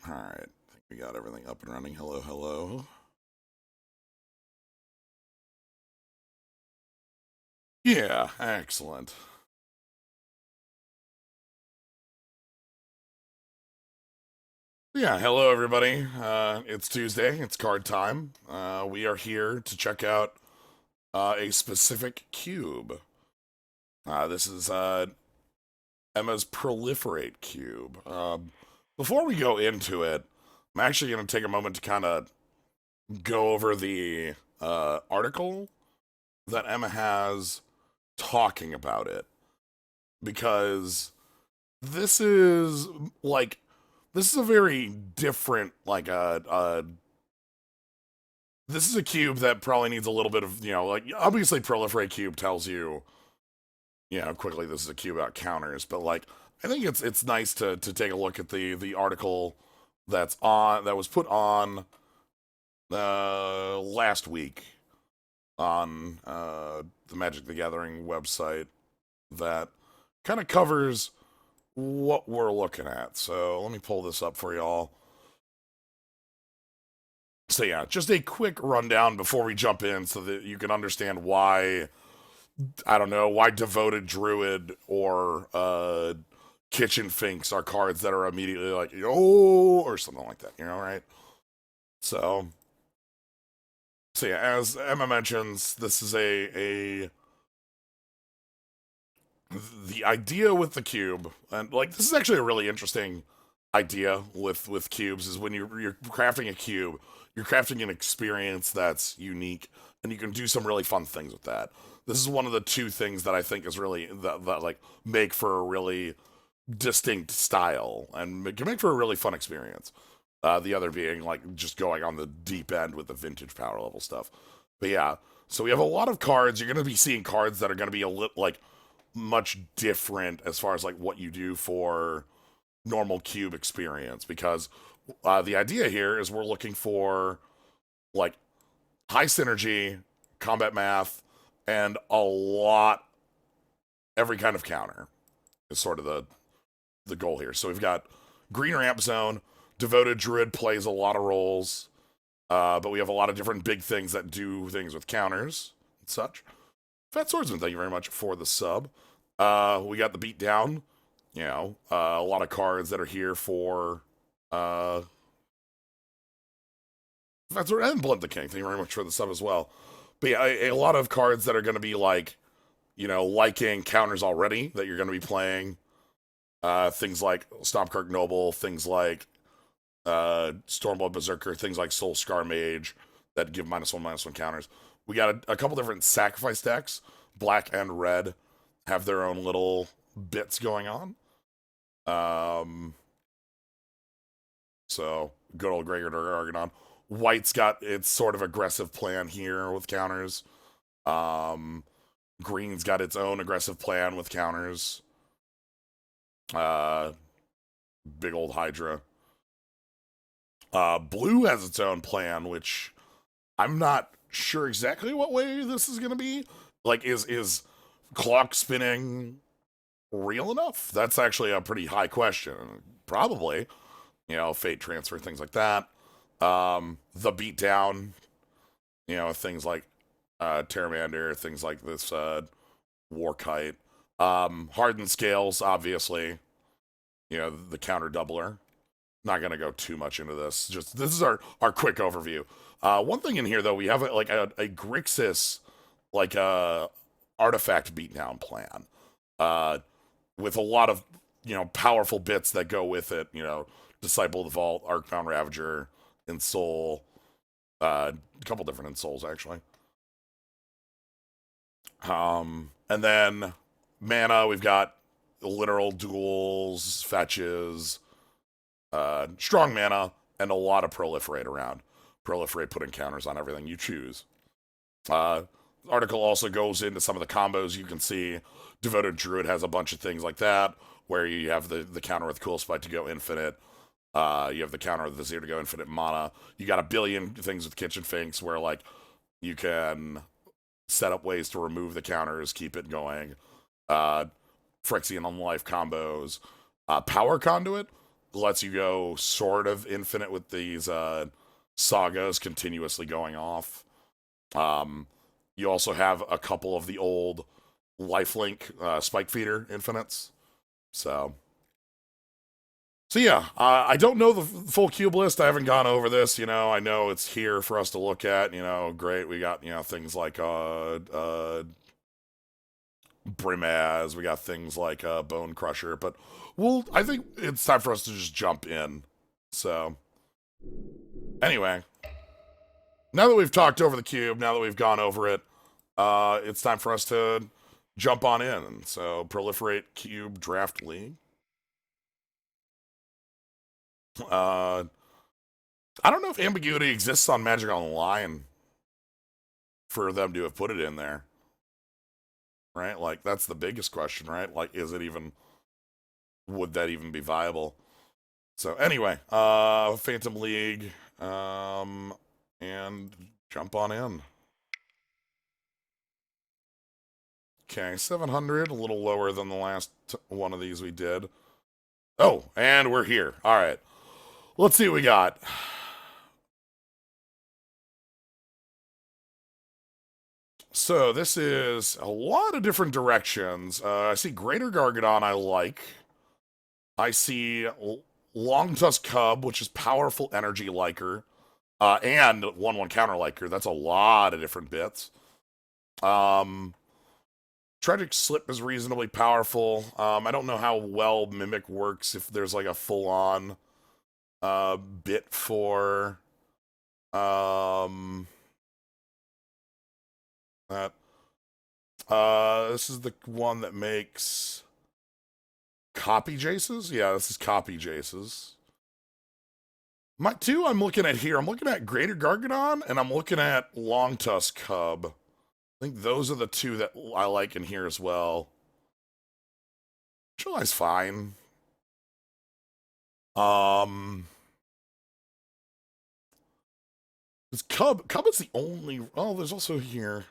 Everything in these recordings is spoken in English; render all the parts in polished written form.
Alright, I think we got everything up and running. Hello, hello. Yeah, excellent. Yeah, hello everybody. It's Tuesday, it's card time. We are here to check out a specific cube. This is Emma's Proliferate Cube. Before we go into it, I'm actually going to take a moment to kind of go over the article that Emma has talking about it. Because this is like this is a very different this is a cube that probably needs a little bit of, like, obviously Proliferate Cube tells you, quickly this is a cube about counters, but like I think it's nice to take a look at the article that was put on last week on the Magic the Gathering website that kind of covers what we're looking at. So let me pull this up for y'all. So yeah, just a quick rundown before we jump in so that you can understand why, I don't know, why Devoted Druid or Kitchen Finks are cards that are immediately like, oh, or something like that, right? So, so yeah, as Emma mentions, this is the idea with the cube, and like this is actually a really interesting idea with cubes, is when you're crafting a cube, you're crafting an experience that's unique, and you can do some really fun things with that. This is one of the two things that I think is really that like make for a really distinct style and can make for a really fun experience. The other being like just going on the deep end with the vintage power level stuff. But yeah, so we have a lot of cards. You're going to be seeing cards that are going to be a little like much different as far as like what you do for normal cube experience, because the idea here is we're looking for like high synergy, combat math, and a lot every kind of counter is sort of the goal here. So we've got green ramp zone, devoted druid plays a lot of roles, but we have a lot of different big things that do things with counters and such. Fat Swordsman, thank you very much for the sub. We got the beat down. A lot of cards that are here for Fat Sword and Blunt the King. Thank you very much for the sub as well. But yeah, a lot of cards that are going to be like, liking counters already that you're going to be playing. Things like Stompkirk Noble, things like Stormblood Berserker, things like Soul Scar Mage that give -1/-1 counters. We got a couple different sacrifice decks. Black and red have their own little bits going on. So good old Gregor Argonon. White's got its sort of aggressive plan here with counters. Green's got its own aggressive plan with counters. Big old Hydra. Blue has its own plan, which I'm not sure exactly what way this is going to be. Like, is clock spinning real enough? That's actually a pretty high question. Probably, fate transfer, things like that. The beatdown, things like Terramander, things like this Warkite. Hardened scales, obviously. The counter doubler. Not gonna go too much into this. Just this is our quick overview. One thing in here though, we have a Grixis artifact beatdown plan. With a lot of powerful bits that go with it. Disciple of the Vault, Arcbound Ravager, Ensoul, a couple different Ensouls actually. And then mana, we've got literal duels, fetches, strong mana, and a lot of proliferate around. Proliferate putting counters on everything you choose. Article also goes into some of the combos you can see. Devoted Druid has a bunch of things like that, where you have the counter with Cool Spike to go infinite. You have the counter with the 0 to go infinite mana. You got a billion things with Kitchen Finks where like you can set up ways to remove the counters, keep it going. Phyrexian on life combos. Power Conduit, lets you go sort of infinite with these sagas continuously going off. You also have a couple of the old lifelink spike feeder infinites. So yeah, I don't know the full cube list. I haven't gone over this. I know it's here for us to look at. Great. We got things like Brimaz. We got things like Bone Crusher. But I think it's time for us to just jump in. So anyway, now that we've talked over the cube, now that we've gone over it, it's time for us to jump on in. So Proliferate Cube Draft League. I don't know if ambiguity exists on Magic Online for them to have put it in there. Right? Like, that's the biggest question, right? Like, would that even be viable? So, anyway, Phantom League, and jump on in. Okay, 700, a little lower than the last one of these we did. Oh, and we're here. All right. Let's see what we got. So this is a lot of different directions. I see Greater Gargadon I like. I see Long Tusk Cub, which is powerful energy liker. And 1/1 counter liker. That's a lot of different bits. Tragic Slip is reasonably powerful. I don't know how well Mimic works if there's like a full-on bit for that. This is the one that makes copy Jaces? Yeah, this is copy Jaces. My two I'm looking at here, I'm looking at Greater Gargadon, and I'm looking at Long Tusk Cub. I think those are the two that I like in here as well. July's fine. This Cub is the only... Oh, there's also here...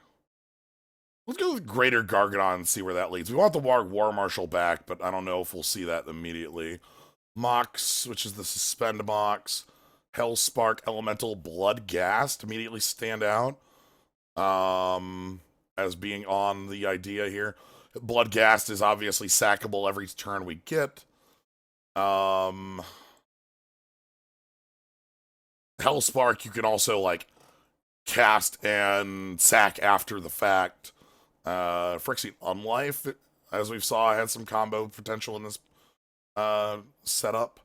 Let's go with Greater Gargadon and see where that leads. We want the War Marshal back, but I don't know if we'll see that immediately. Mox, which is the Suspend Mox. Hellspark, Elemental, Bloodghast immediately stand out as being on the idea here. Bloodghast is obviously sackable every turn we get. Hellspark, you can also, like, cast and sack after the fact. Phyrexian Unlife, as we saw, had some combo potential in this setup.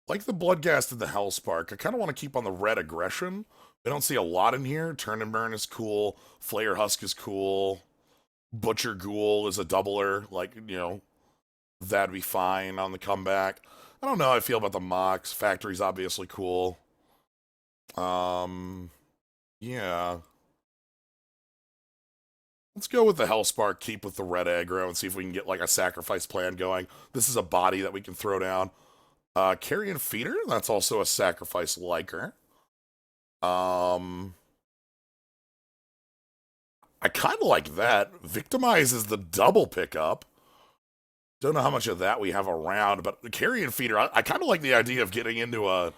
Like the Bloodghast and the Hellspark, I kind of want to keep on the red aggression. I don't see a lot in here. Turn and Burn is cool. Flayer Husk is cool. Butcher Ghoul is a doubler. Like, that'd be fine on the comeback. I don't know how I feel about the Mox. Factory's obviously cool. Yeah. Let's go with the Hellspark, keep with the red aggro, and see if we can get, like, a sacrifice plan going. This is a body that we can throw down. Carrion Feeder, that's also a sacrifice liker. I kind of like that. Victimize is the double pickup. Don't know how much of that we have around, but the Carrion Feeder, I kind of like the idea of getting into a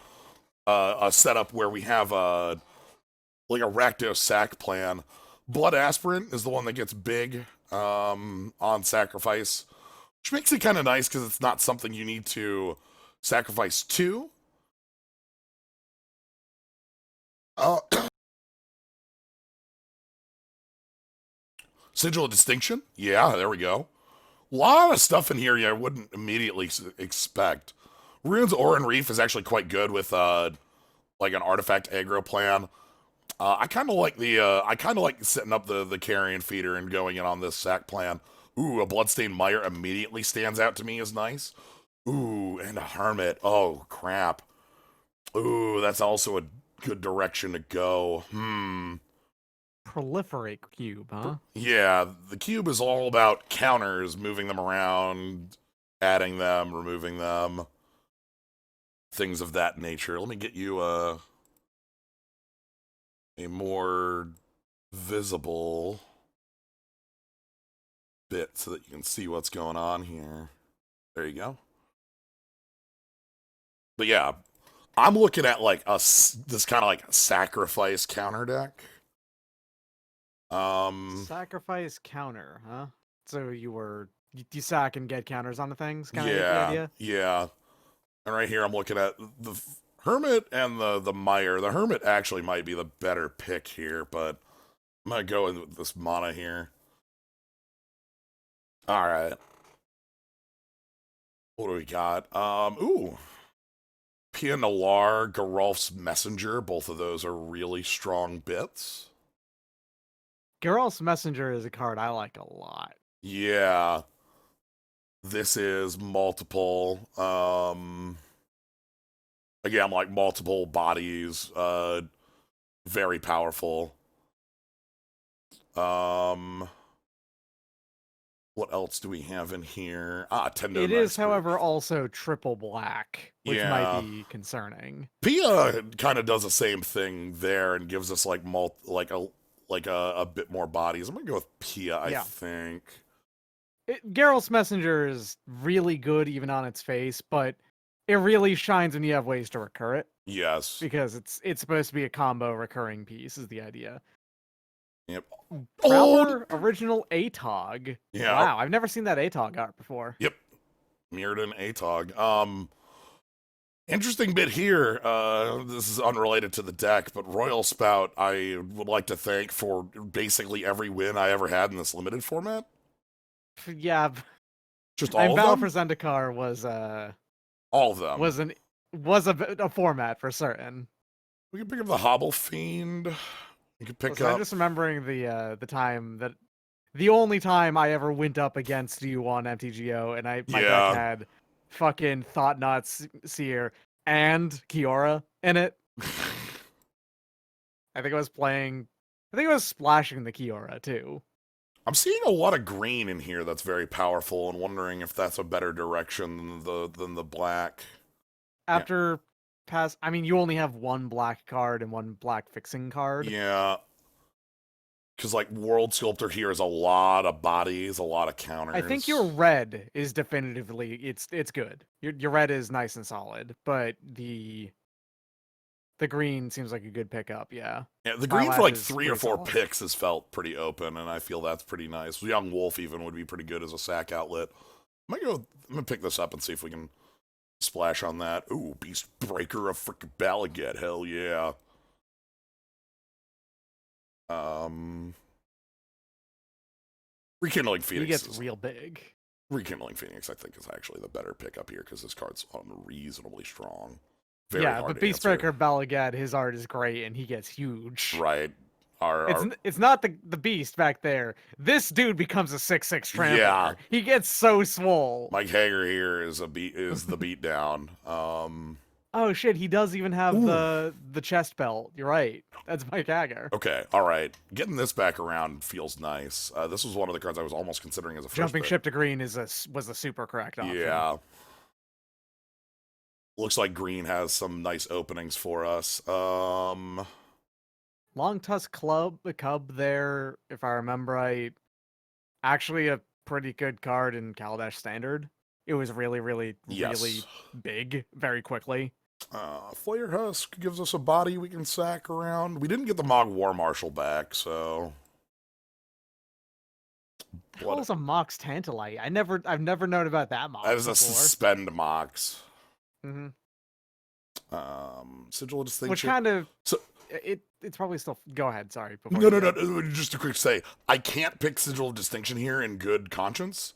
setup where we have like a Rakdos sack plan. Blood Aspirant is the one that gets big on sacrifice, which makes it kind of nice because it's not something you need to sacrifice to. Sigil of Distinction? Yeah, there we go. A lot of stuff in here I wouldn't immediately expect. Rune's Oran Reef is actually quite good with like an artifact aggro plan. I kind of like setting up the Carrion Feeder and going in on this sack plan. Ooh, a Bloodstained Mire immediately stands out to me as nice. Ooh, and a Hermit. Oh, crap. Ooh, that's also a good direction to go. Proliferate Cube, huh? Yeah, the cube is all about counters, moving them around, adding them, removing them, things of that nature. Let me get you a more visible bit so that you can see what's going on here. There you go. But yeah, I'm looking at like this kind of like sacrifice counter deck. Sacrifice counter, huh? So you sack and get counters on the things, kind of the Yeah, idea. yeah. And right here, I'm looking at the Hermit and the Meyer. The Hermit actually might be the better pick here, but I'm gonna go with this mana here. All right. What do we got? Ooh. Pia Nalar, Geralf's Messenger. Both of those are really strong bits. Geralt's Messenger is a card I like a lot. Yeah. This is multiple. Again, like multiple bodies. Very powerful. Um, what else do we have in here? Tendo It is, Knight's Group. however, also triple black, which might Yeah. be concerning. Pia kind of does the same thing there and gives us like a bit more bodies. I'm gonna go with Pia, I Yeah. think. Geralt's Messenger is really good even on its face, but it really shines when you have ways to recur it. Yes. Because it's supposed to be a combo recurring piece, is the idea. Yep. Proper original ATOG. Yeah. Wow, I've never seen that ATOG art before. Yep. Mirrodin ATOG. Interesting bit here. This is unrelated to the deck, but Royal Spout, I would like to thank for basically every win I ever had in this limited format. Yeah, Just all Battle of them. for Zendikar was All of them. was a format for certain. We can pick up the Hobble Fiend. We can pick I'm up. just remembering the only time I ever went up against you on MTGO, and my deck had fucking Thought-Knot Seer and Kiora in it. I think I was splashing the Kiora too. I'm seeing a lot of green in here that's very powerful, and wondering if that's a better direction than the black. After I mean, you only have one black card and one black fixing card. Yeah. Because, like, World Sculptor here is a lot of bodies, a lot of counters. I think your red is definitively it's good. Your red is nice and solid, but the green seems like a good pickup. Yeah. Yeah, the green for like 3 or 4 solid. picks has felt pretty open, and I feel that's pretty nice. Young Wolf even would be pretty good as a sack outlet. I'm gonna pick this up and see if we can splash on that. Ooh, Beast Breaker of frickin' Balaget, hell yeah. Rekindling Phoenix. He gets real big. Rekindling Phoenix, I think, is actually the better pickup here because this card's unreasonably strong. Very yeah, hard but to answer. Beastbreaker Balagat, his art is great and he gets huge. Right. It's not the beast back there. This dude becomes a 6/6 trampler. Yeah. He gets so swole. Mike Hager here is the beatdown. Oh shit, he does even have the chest belt. You're right. That's Mike Hager. Okay, all right. Getting this back around feels nice. This was one of the cards I was almost considering as a first Jumping pick. ship to green was a super correct option. Yeah. Looks like green has some nice openings for us. Long Tusk Cub there, if I remember right. Actually a pretty good card in Kaladesh Standard. It was really, really, really big very quickly. Flare Husk gives us a body we can sack around. We didn't get the Mog War Marshal back, so... What was a Mox Tantalite? I've never known about that Mox. That is a suspend Mox. Mm-hmm. Sigil of Distinction. Which kind of it's probably still. Go ahead. Sorry. No. Just a quick say, I can't pick Sigil of Distinction here in good conscience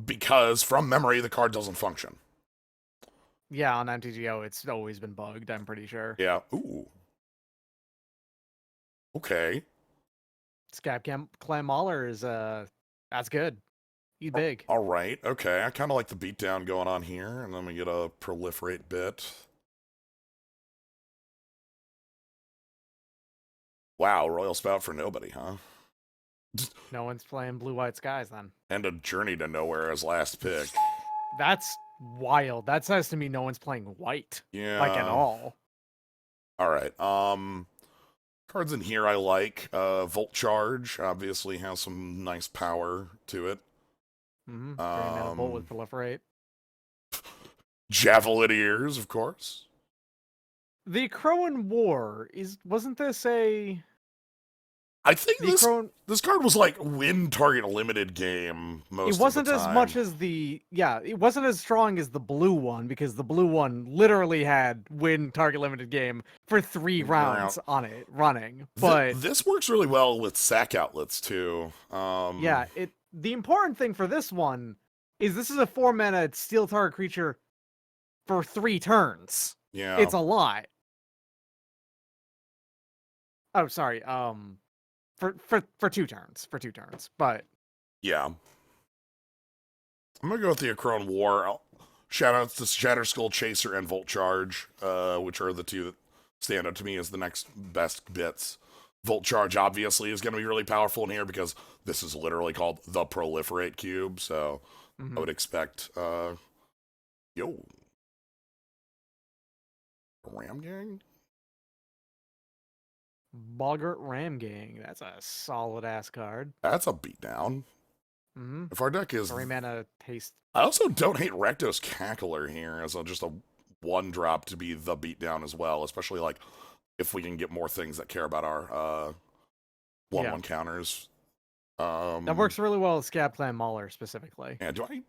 because from memory the card doesn't function. Yeah, on MTGO it's always been bugged. I'm pretty sure. Yeah. Ooh. Okay. Scab Clam Mauler is that's good. He's big. All right. Okay. I kind of like the beatdown going on here, and then we get a proliferate bit. Wow, Royal Spout for nobody, huh? No one's playing Blue White Skies then. And a Journey to Nowhere as last pick. That's wild. That says to me no one's playing white. Yeah. Like at all. All right. Cards in here I like. Volt Charge obviously has some nice power to it. Mm-hmm. Mana Bolt with Proliferate. Javelineers, of course. The Crowan War wasn't this a I think the Crowan? this card was like win target limited game most It wasn't of the as time. much as it wasn't as strong as the blue one because the blue one literally had win target limited game for 3 rounds on it running. But this works really well with sack outlets too. yeah, the important thing for this one is this is a 4-mana steal target creature for 3 turns. Yeah. It's a lot. Oh, sorry. For 2 turns. For 2 turns. But yeah. I'm gonna go with the Akron War. Shoutouts to Shatterskull Chaser and Volt Charge, which are the two that stand out to me as the next best bits. Volt Charge obviously is going to be really powerful in here because this is literally called the Proliferate Cube, so I would expect, Ram Gang? Boggart Ram Gang. That's a solid ass card. That's a beatdown. If our deck is 3 mana haste. I also don't hate Recto's Cackler here as just a 1-drop to be the beatdown as well, especially like if we can get more things that care about our 1/1 counters. That works really well with Scab Clan Mauler specifically. Yeah, do I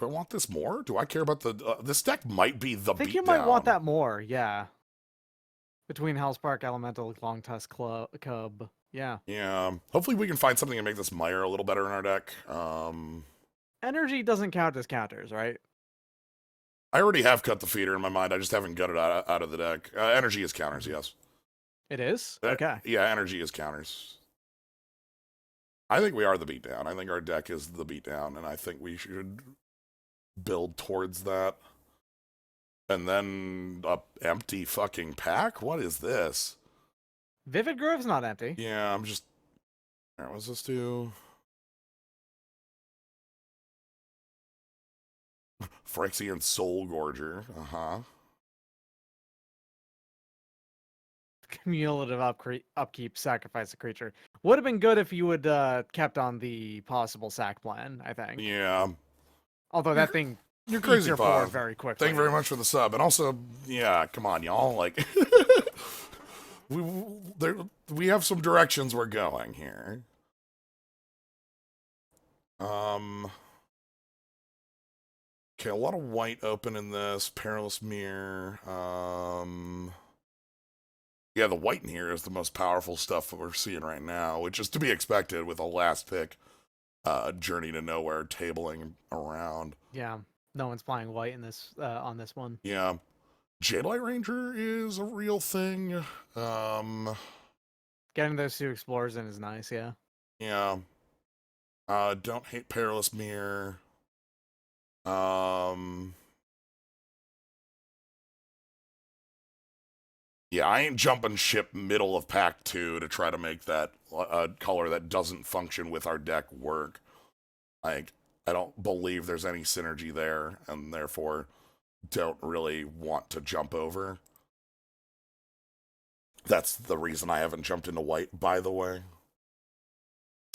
want this more? Do I care about the this deck might be the beatdown. I think you might want that more, yeah. Between Hellspark, Elemental, Long Tusk, Cub. Yeah. Yeah. Hopefully we can find something to make this Mire a little better in our deck. Energy doesn't count as counters, right? I already have cut the feeder in my mind. I just haven't got it out of the deck. Energy is counters, yes. It is? Okay. Yeah, energy is counters. I think we are the beatdown. I think our deck is the beatdown, and I think we should build towards that. And then a empty fucking pack? What is this? Vivid Grove's not empty. Yeah, I'm just... What does this do? Phyrexian Soul Gorger. Uh-huh. Cumulative upkeep, sacrifice a creature. Would have been good if you would kept on the possible sack plan, I think. Yeah. Although that thing... You're crazy, Bob. Very quickly. Thank you very much for the sub. And also, yeah, come on, y'all. Like... we have some directions we're going here. Okay, a lot of white open in this. Perilous Mirror. Yeah, the white in here is the most powerful stuff that we're seeing right now, which is to be expected with a last pick Journey to Nowhere tabling around. Yeah, no one's playing white in this on this one. Yeah. Jadelight Ranger is a real thing. Getting those 2 explorers in is nice, yeah. Yeah. Don't hate Perilous Mirror. Yeah, I ain't jumping ship middle of pack 2 to try to make that color that doesn't function with our deck work. Like, I don't believe there's any synergy there, and therefore don't really want to jump over. That's the reason I haven't jumped into white, by the way.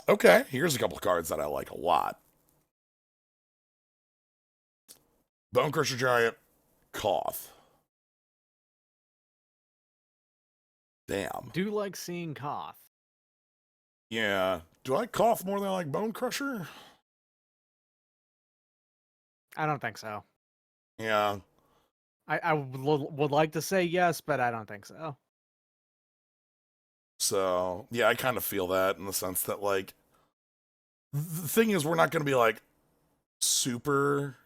Okay, here's a couple of cards that I like a lot. Bonecrusher Giant, Koth. Damn. Do like seeing Koth. Yeah. Do I like Koth more than I like Bonecrusher? I don't think so. Yeah. I would like to say yes, but I don't think so. So, yeah, I kind of feel that in the sense that, like, the thing is, we're not going to be, like, super,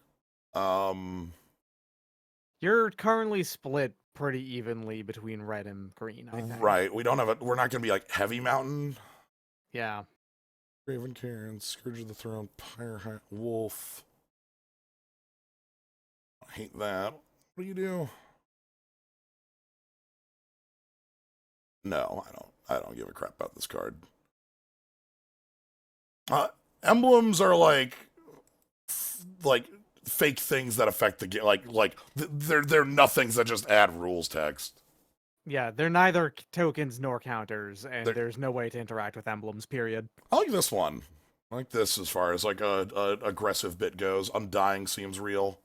You're currently split pretty evenly between red and green, I think. Right. We're not going to be, like, Heavy Mountain. Yeah. Raven Cairn, Scourge of the Throne, Pyre Wolf. I hate that. What do you do? No, I don't give a crap about this card. Emblems are like fake things that affect the game. They're nothings that just add rules text. Yeah, they're neither tokens nor counters, and there's no way to interact with emblems, period. I like this one. I like this as far as like a aggressive bit goes. Undying seems real.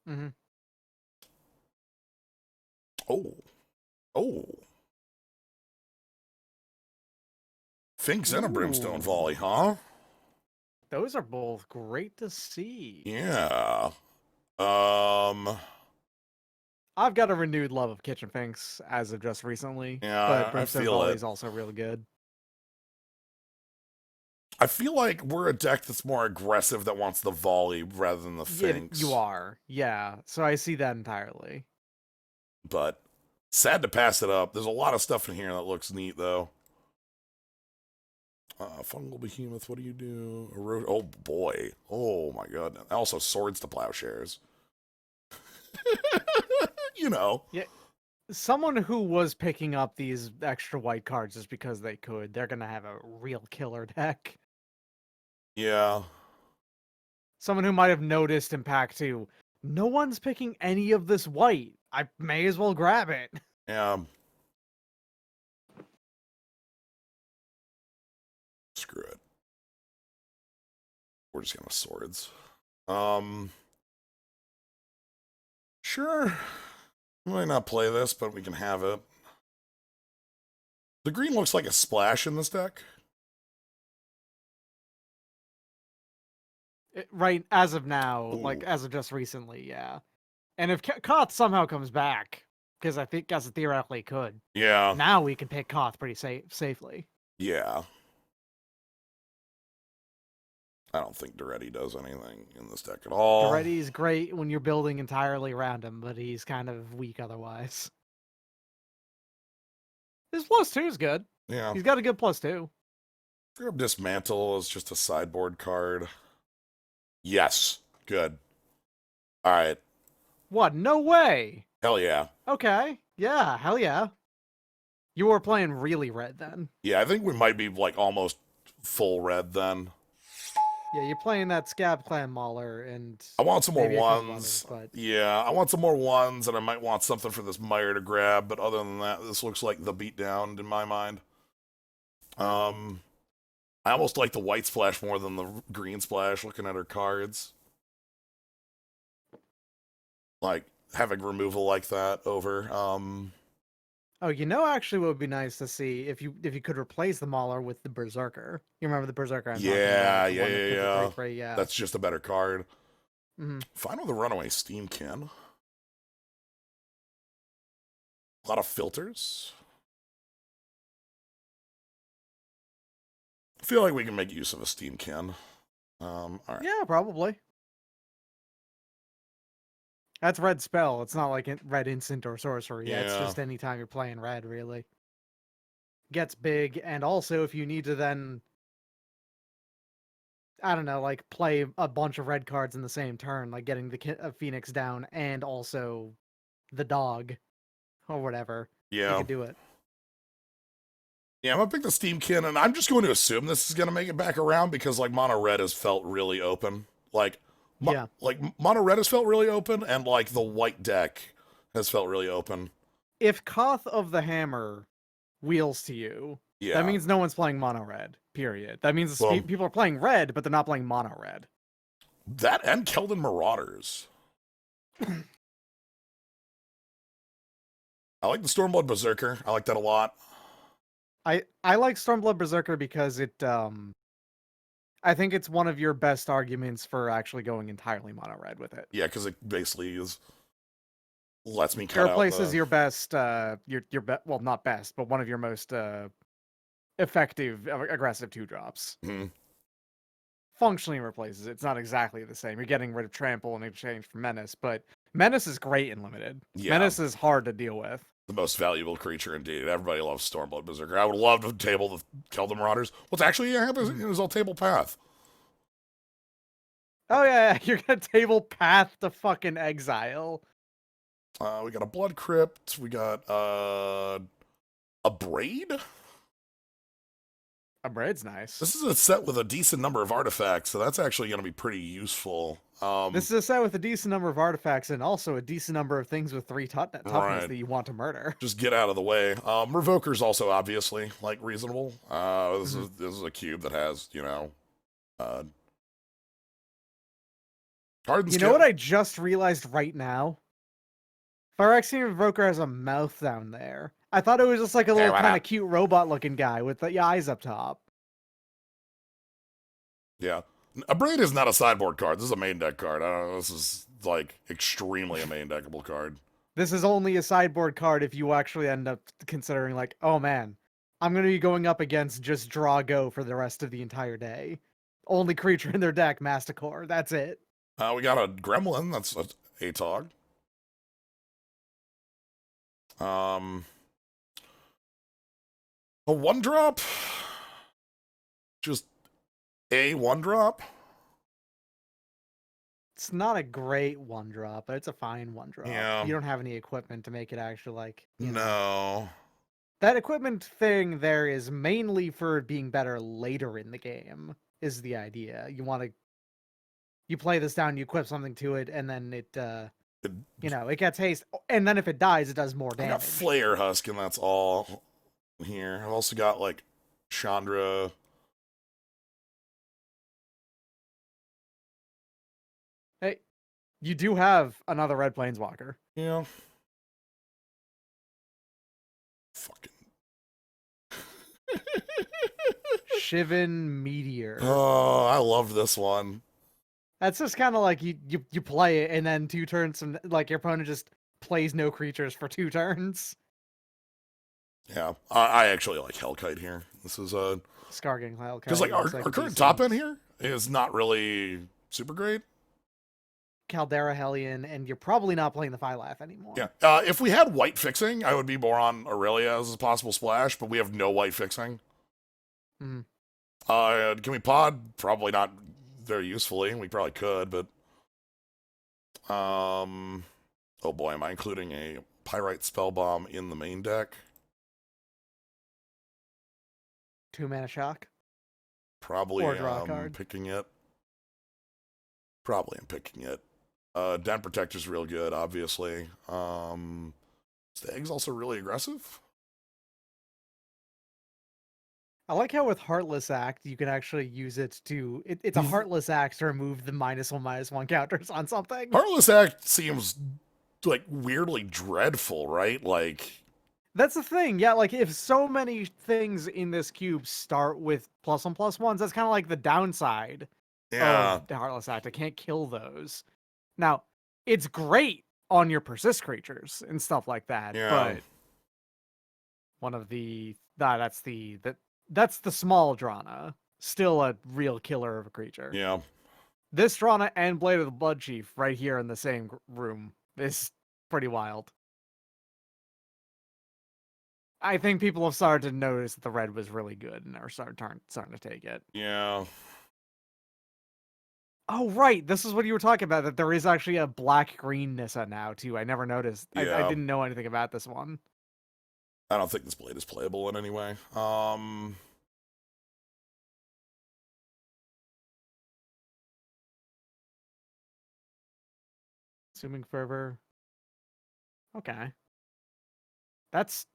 Mm-hmm. Oh. Oh. Finks and a Brimstone Volley, huh? Those are both great to see. Yeah. Um. I've got a renewed love of Kitchen Finks as of just recently, but Yeah, I Brimstone feel Volley it. is also really good. I feel like we're a deck that's more aggressive that wants the volley rather than the Yeah, you Finks. are. Yeah, so I see that entirely. But sad to pass it up. There's a lot of stuff in here that looks neat, though. Fungal Behemoth, what do you do? Oh, boy. Oh, my god. Also, Swords to Plowshares. You know. Yeah, someone who was picking up these extra white cards just because they could, they're gonna have a real killer deck. Yeah. Someone who might have noticed in pack 2, no one's picking any of this white. I may as well grab it. Yeah. Screw it. We're just gonna Swords. Sure. We might not play this, but we can have it. The green looks like a splash in this deck. Right, as of now, Ooh. like, as of just recently, yeah. And if Koth somehow comes back, because I think, as it theoretically could, Yeah. now we can pick Koth pretty safely. Yeah. I don't think Duretti does anything in this deck at all. Duretti's great when you're building entirely around him, but he's kind of weak otherwise. His +2 is good. Yeah. He's got a good +2. Grab Dismantle is just a sideboard card. Yes. Good. All right. What? No way! Hell yeah. Okay. Yeah, hell yeah. You were playing really red then. Yeah, I think we might be like almost full red then. Yeah, you're playing that Scab Clan Mauler and I want some more maybe a couple ones. others, but Yeah, I want some more ones, and I might want something for this Meyer to grab, but other than that, this looks like the beatdown in my mind. I almost like the white splash more than the green splash, looking at her cards. Like, having removal like that over, oh, actually what would be nice to see if you could replace the Mauler with the Berserker. You remember the Berserker I'm talking about? The one that gives a 3/3, yeah. That's just a better card. Mm-hmm. Fine with the Runaway Steamkin. A lot of filters. I feel like we can make use of a Steamkin. All right. Yeah, probably. That's red spell. It's not like red instant or sorcery. Yeah, it's just anytime you're playing red, really. Gets big, and also if you need to then, I don't know, like play a bunch of red cards in the same turn, like getting the Phoenix down and also the dog or whatever. Yeah. You could do it. Yeah, I'm gonna pick the Steamkin, and I'm just going to assume this is gonna make it back around because like Mono Red has felt really open. Like Mono Red has felt really open, and like the white deck has felt really open. If Koth of the Hammer wheels to you, that means no one's playing Mono Red. Period. That means people are playing red, but they're not playing Mono Red. That and Keldon Marauders. I like the Stormblood Berserker. I like that a lot. I like Stormblood Berserker because it I think it's one of your best arguments for actually going entirely mono red with it. Yeah, because it basically lets me cut It out replaces your best well, not best, but one of your most effective aggressive 2-drops. Mm-hmm. Functionally replaces it. It's not exactly the same. You're getting rid of Trample in exchange for Menace, but Menace is great in limited. Yeah. Menace is hard to deal with. The most valuable creature indeed. Everybody loves Stormblood Berserker. I would love to table the Keldon Marauders. What's actually happening is all table path. Oh yeah, you're gonna table path to fucking exile. We got a Blood Crypt. We got a Braid. A Braid's nice. This is a set with a decent number of artifacts, so that's actually going to be pretty useful. This is a set with a decent number of artifacts and also a decent number of things with 3 toughness that you want to murder. Just get out of the way. Revoker's also obviously like reasonable. This is a cube that has Card and You skill. know what I just realized right now? Phyrexian Invoker has a mouth down there. I thought it was just like a little kind of cute robot-looking guy with the eyes up top. Yeah. A Braid is not a sideboard card. This is a main deck card. I don't know. This is, like, extremely a main deckable card. This is only a sideboard card if you actually end up considering, like, oh man, I'm going to be going up against just draw go for the rest of the entire day. Only creature in their deck, Masticore. That's it. We got a Gremlin. That's a ATOG. A 1-drop? Just a 1-drop? It's not a great 1-drop, but it's a fine 1-drop. Yeah. You don't have any equipment to make it actually, like, you know. No. That equipment thing there is mainly for being better later in the game, is the idea. You play this down, you equip something to it, and then it gets haste. And then if it dies, it does more damage. I got Flayer Husk, and that's all here. I've also got, like, Chandra. Hey, you do have another red planeswalker. Yeah. Fucking. Shivan Meteor. Oh, I love this one. That's just kind of like you play it, and then 2 turns, and like your opponent just plays no creatures for 2 turns. Yeah, I actually like Hellkite here. This is Scarging Hellkite. because like our current top end here is not really super great. Caldera Hellion, and you're probably not playing the Phylath anymore. Yeah, if we had white fixing, I would be more on Aurelia as a possible splash, but we have no white fixing. Mm. Can we pod? Probably not very usefully. We probably could, but oh boy, am I including a Pyrite Spellbomb in the main deck? 2-mana shock. Probably Or draw a card. picking it. Probably am picking it. Den Protector's real good, obviously. Stag's also really aggressive. I like how with Heartless Act, you can actually use it to... It's a Heartless Act to remove the -1/-1 counters on something. Heartless Act seems, like, weirdly dreadful, right? Like... That's the thing, yeah, like, if so many things in this cube start with +1/+1s, that's kind of like the downside of the Heartless Act. I can't kill those. Now, it's great on your persist creatures and stuff like that, but one of the... that's the small Drana. Still a real killer of a creature. Yeah. This Drana and Blade of the Blood Chief right here in the same room is pretty wild. I think people have started to notice that the red was really good and are starting to take it. Yeah. Oh, right. This is what you were talking about, that there is actually a black-green Nissa now, too. I never noticed. Yeah. I didn't know anything about this one. I don't think this blade is playable in any way. Consuming Fervor. Okay. That's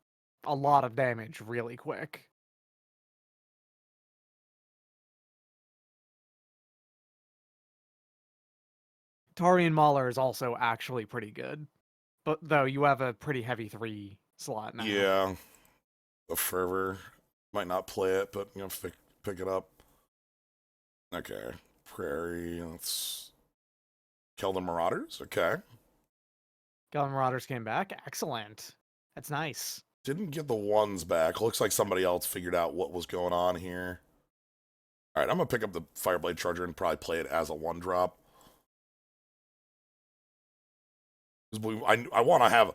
a lot of damage really quick. Tarian Mauler is also actually pretty good. But though you have a pretty heavy 3 slot now. Yeah. The Fervor. Might not play it, but you know, pick it up. Okay. Prairie. Let's kill the Marauders. Okay. Goblin Marauders came back. Excellent. That's nice. Didn't get the ones back. Looks like somebody else figured out what was going on here. All right, I'm going to pick up the Fireblade Charger and probably play it as a 1-drop. I want to have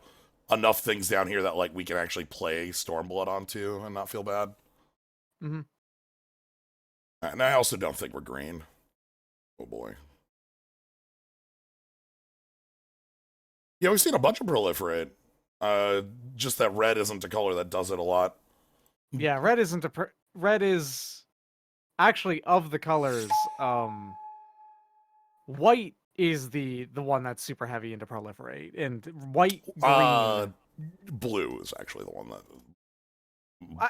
enough things down here that like we can actually play Stormblood onto and not feel bad. Mm-hmm. And I also don't think we're green. Oh boy. Yeah, we've seen a bunch of Proliferate. Just that red isn't a color that does it a lot. Yeah, red isn't red is actually of the colors. White is the one that's super heavy into Proliferate, and white, green. Blue is actually the one that.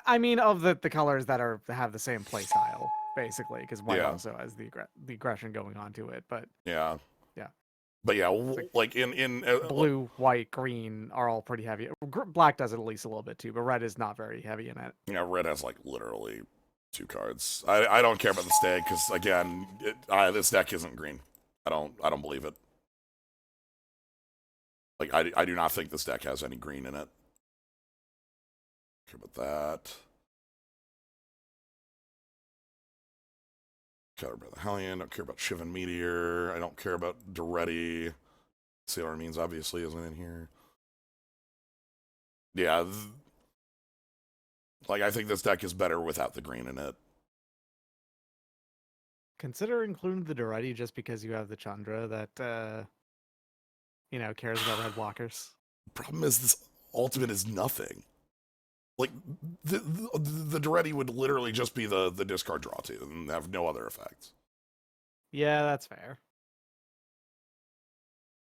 I mean, of the colors that have the same play style, basically, because white also has the aggression going on to it. But yeah, Yeah. But yeah, like in blue, white, green are all pretty heavy. Black does it at least a little bit too, but red is not very heavy in it. Yeah, red has like literally 2 cards. I don't care about the stag because again, this deck isn't green. I don't believe it. Like I do not think this deck has any green in it. Care about that. Care about the Hellion. Don't care about Shivan Meteor. I don't care about Duretti. Sailor Means obviously isn't in here. Yeah, like I think this deck is better without the green in it. Consider including the Duretti just because you have the Chandra that cares about red blockers. Problem is this ultimate is nothing. Like the Duretti would literally just be the discard draw to and have no other effects. Yeah, that's fair.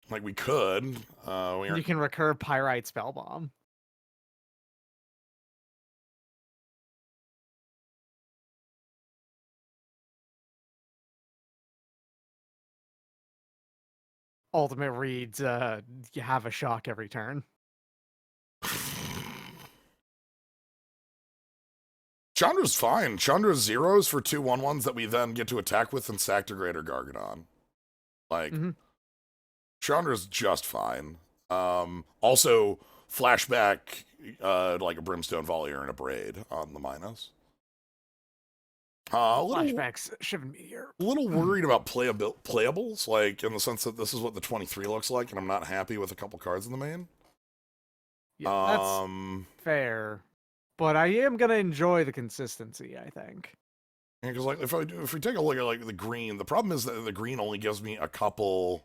Like we could. You can recur Pyrite Spellbomb. Ultimate reads you have a shock every turn. Chandra's fine. Chandra's zeros for 2/1/1s that we then get to attack with and sack to Greater Gargadon. Like, Chandra's just fine. Also, flashback like a Brimstone Volleyer and a Braid on the minus. Flashbacks, Shivan Meteor. A little worried about playables, like in the sense that this is what the 23 looks like, and I'm not happy with a couple cards in the main. Yeah, that's fair. But I am gonna enjoy the consistency, I think. Yeah, because like if we take a look at like the green, the problem is that the green only gives me a couple.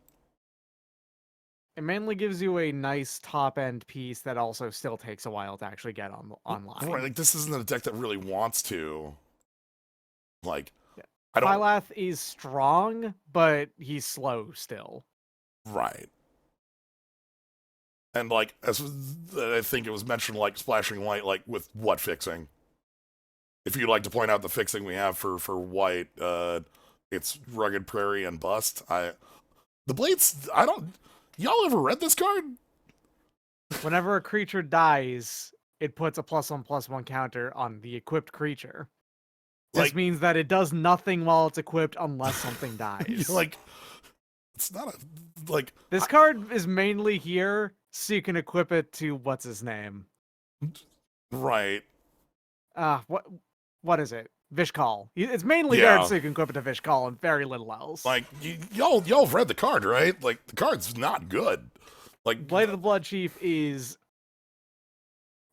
It mainly gives you a nice top end piece that also still takes a while to actually get online. Right, like this isn't a deck that really wants to. Like, yeah. I don't. Phylath is strong, but he's slow still. Right. And like, as I think it was mentioned, like splashing white, like with what fixing? If you'd like to point out the fixing we have for white, it's Rugged Prairie and Bust. The Blades. I don't. Y'all ever read this card? Whenever a creature dies, it puts a +1/+1 counter on the equipped creature. This means that it does nothing while it's equipped unless something dies. Like, it's not a like. This card is mainly here so you can equip it to what's his name. Right. What is it? Vishkal. It's mainly there so you can equip it to Vishkal and very little else. Like y'all have read the card, right? Like the card's not good. Like Blade of the Blood Chief is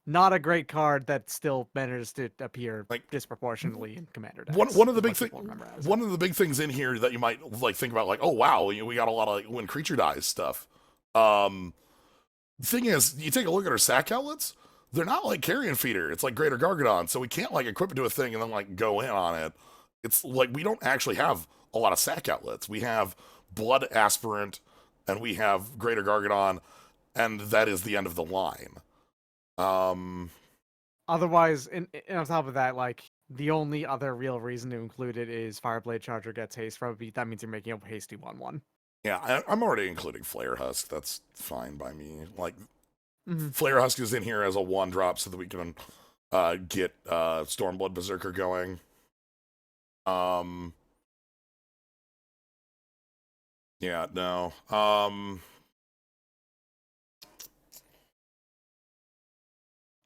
not a great card that still manages to appear like disproportionately in Commander decks. One of the big things in here that you might like think about, like, oh wow, we got a lot of like, when creature dies stuff. The thing is, you take a look at our sack outlets. They're not like Carrion Feeder. It's like Greater Gargadon, so we can't like equip it to a thing and then like go in on it. It's like we don't actually have a lot of sack outlets. We have Blood Aspirant and we have Greater Gargadon, and that is the end of the line. Otherwise, and on top of that, like the only other real reason to include it is Fireblade Charger gets haste from a beat. That means you're making a hasty 1/1. Yeah, I'm already including Flare Husk. That's fine by me. Like. Flare Husk is in here as a 1-drop so that we can get Stormblood Berserker going. Yeah, no.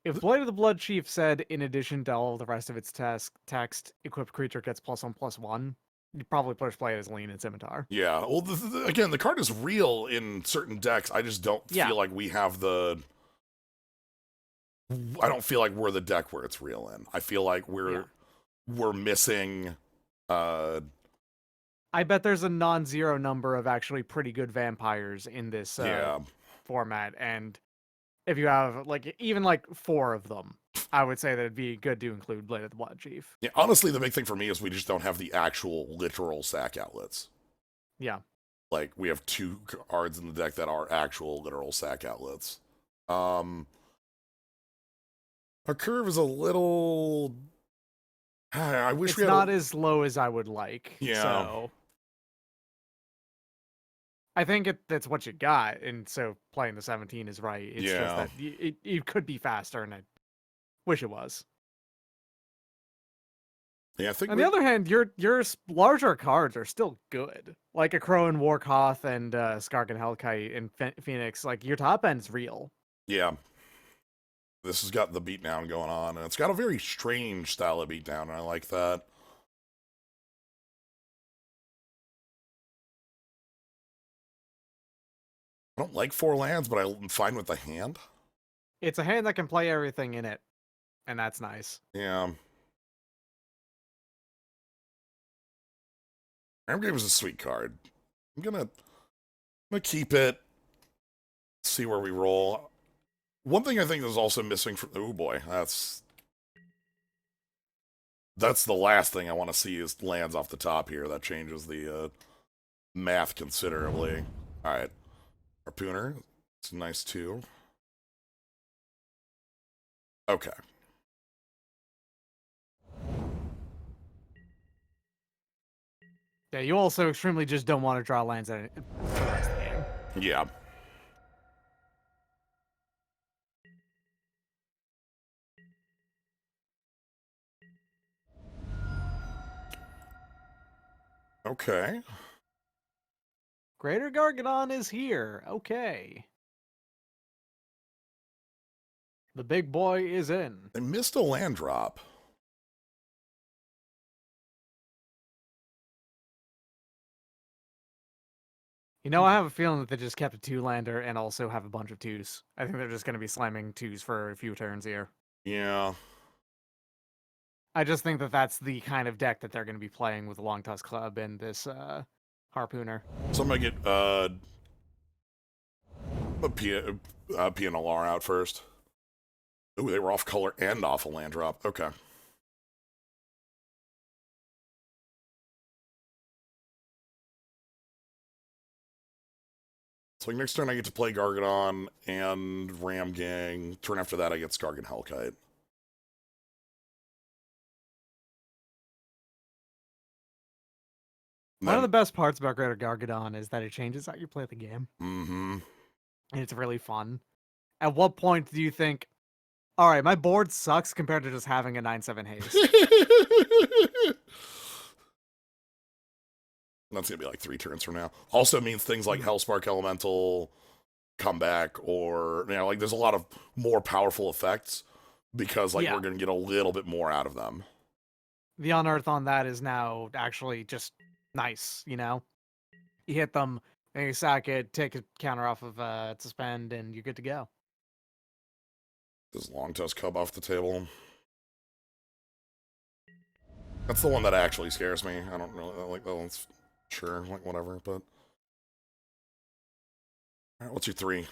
If Blade of the Blood Chief said, in addition to all of the rest of its text, equipped creature gets +1/+1, you'd probably push play it as Lean and Scimitar. Yeah, well, again, the card is real in certain decks. I just don't feel like we have the... I don't feel like we're the deck where it's real in. I feel like we're missing... I bet there's a non-zero number of actually pretty good vampires in this format, and if you have even 4 of them, I would say that it'd be good to include Blade of the Blood Chief. Yeah, honestly, the big thing for me is we just don't have the actual literal sack outlets. Yeah. Like, we have 2 cards in the deck that are actual literal sack outlets. Our curve is a little... I wish it's not as low as I would like. Yeah. So I think that's what you got, and so playing the 17 is right. It's just Yeah. that it could be faster, and I wish it was. Yeah, I think On the other hand, your larger cards are still good. Like a Crow and Warkoth and Skark and Hellkite and Phoenix. Like your top end's real. yeah. This has got the beatdown going on, and it's got a very strange style of beatdown, and I like that. I don't like 4 lands, but I'm fine with the hand. It's a hand that can play everything in it, and that's nice. Yeah. Ramgrave is a sweet card. I'm gonna keep it, see where we roll. One thing I think is also missing from... Oh boy, that's the last thing I want to see is lands off the top here. That changes the math considerably. Alright. Harpooner. It's nice too. Okay. Yeah, you also extremely just don't want to draw lands for the rest of the game. Yeah. Okay. Greater Gargadon is here. Okay. The big boy is in. They missed a land drop. You know, I have a feeling that they just kept a 2-lander and also have a bunch of 2s. I think they're just going to be slamming 2s for a few turns here. Yeah. I just think that that's the kind of deck that they're going to be playing with the Long Tusk Club and this Harpooner. So I'm gonna get a PNLR out first. Ooh, they were off color and off a land drop. Okay. So next turn I get to play Gargadon and Ram Gang. Turn after that I get Skarg and Hellkite. One of the best parts about Greater Gargadon is that it changes how you play the game. Mm-hmm. And it's really fun. At what point do you think, all right, my board sucks compared to just having a 9/7 haste? That's gonna be like 3 turns from now. Also means things like Hellspark Elemental come back, or like there's a lot of more powerful effects because we're gonna get a little bit more out of them. The unearth on that is now actually just nice, you know? You hit them, and you sack it, take a counter off of suspend, and you're good to go. Does Long Tusk Cub off the table? That's the one that actually scares me. I don't really like that one's sure, like whatever, but alright, what's your 3?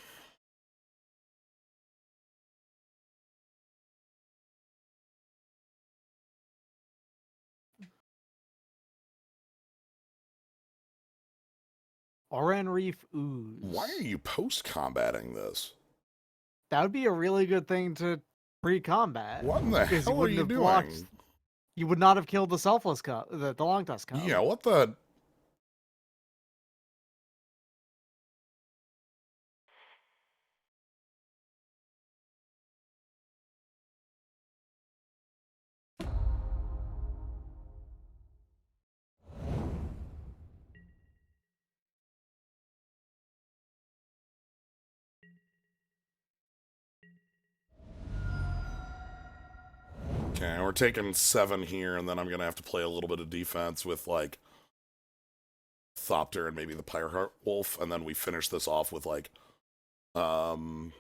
Oran Reef Ooze. Why are you post-combating this? That would be a really good thing to pre-combat. What in the hell are you doing? You would not have killed the Selfless Cub, the Long Tusk Cub. Yeah, what the... Okay, we're taking 7 here, and then I'm gonna have to play a little bit of defense with, like, Thopter and maybe the Pyreheart Wolf, and then we finish this off with, like, Skargan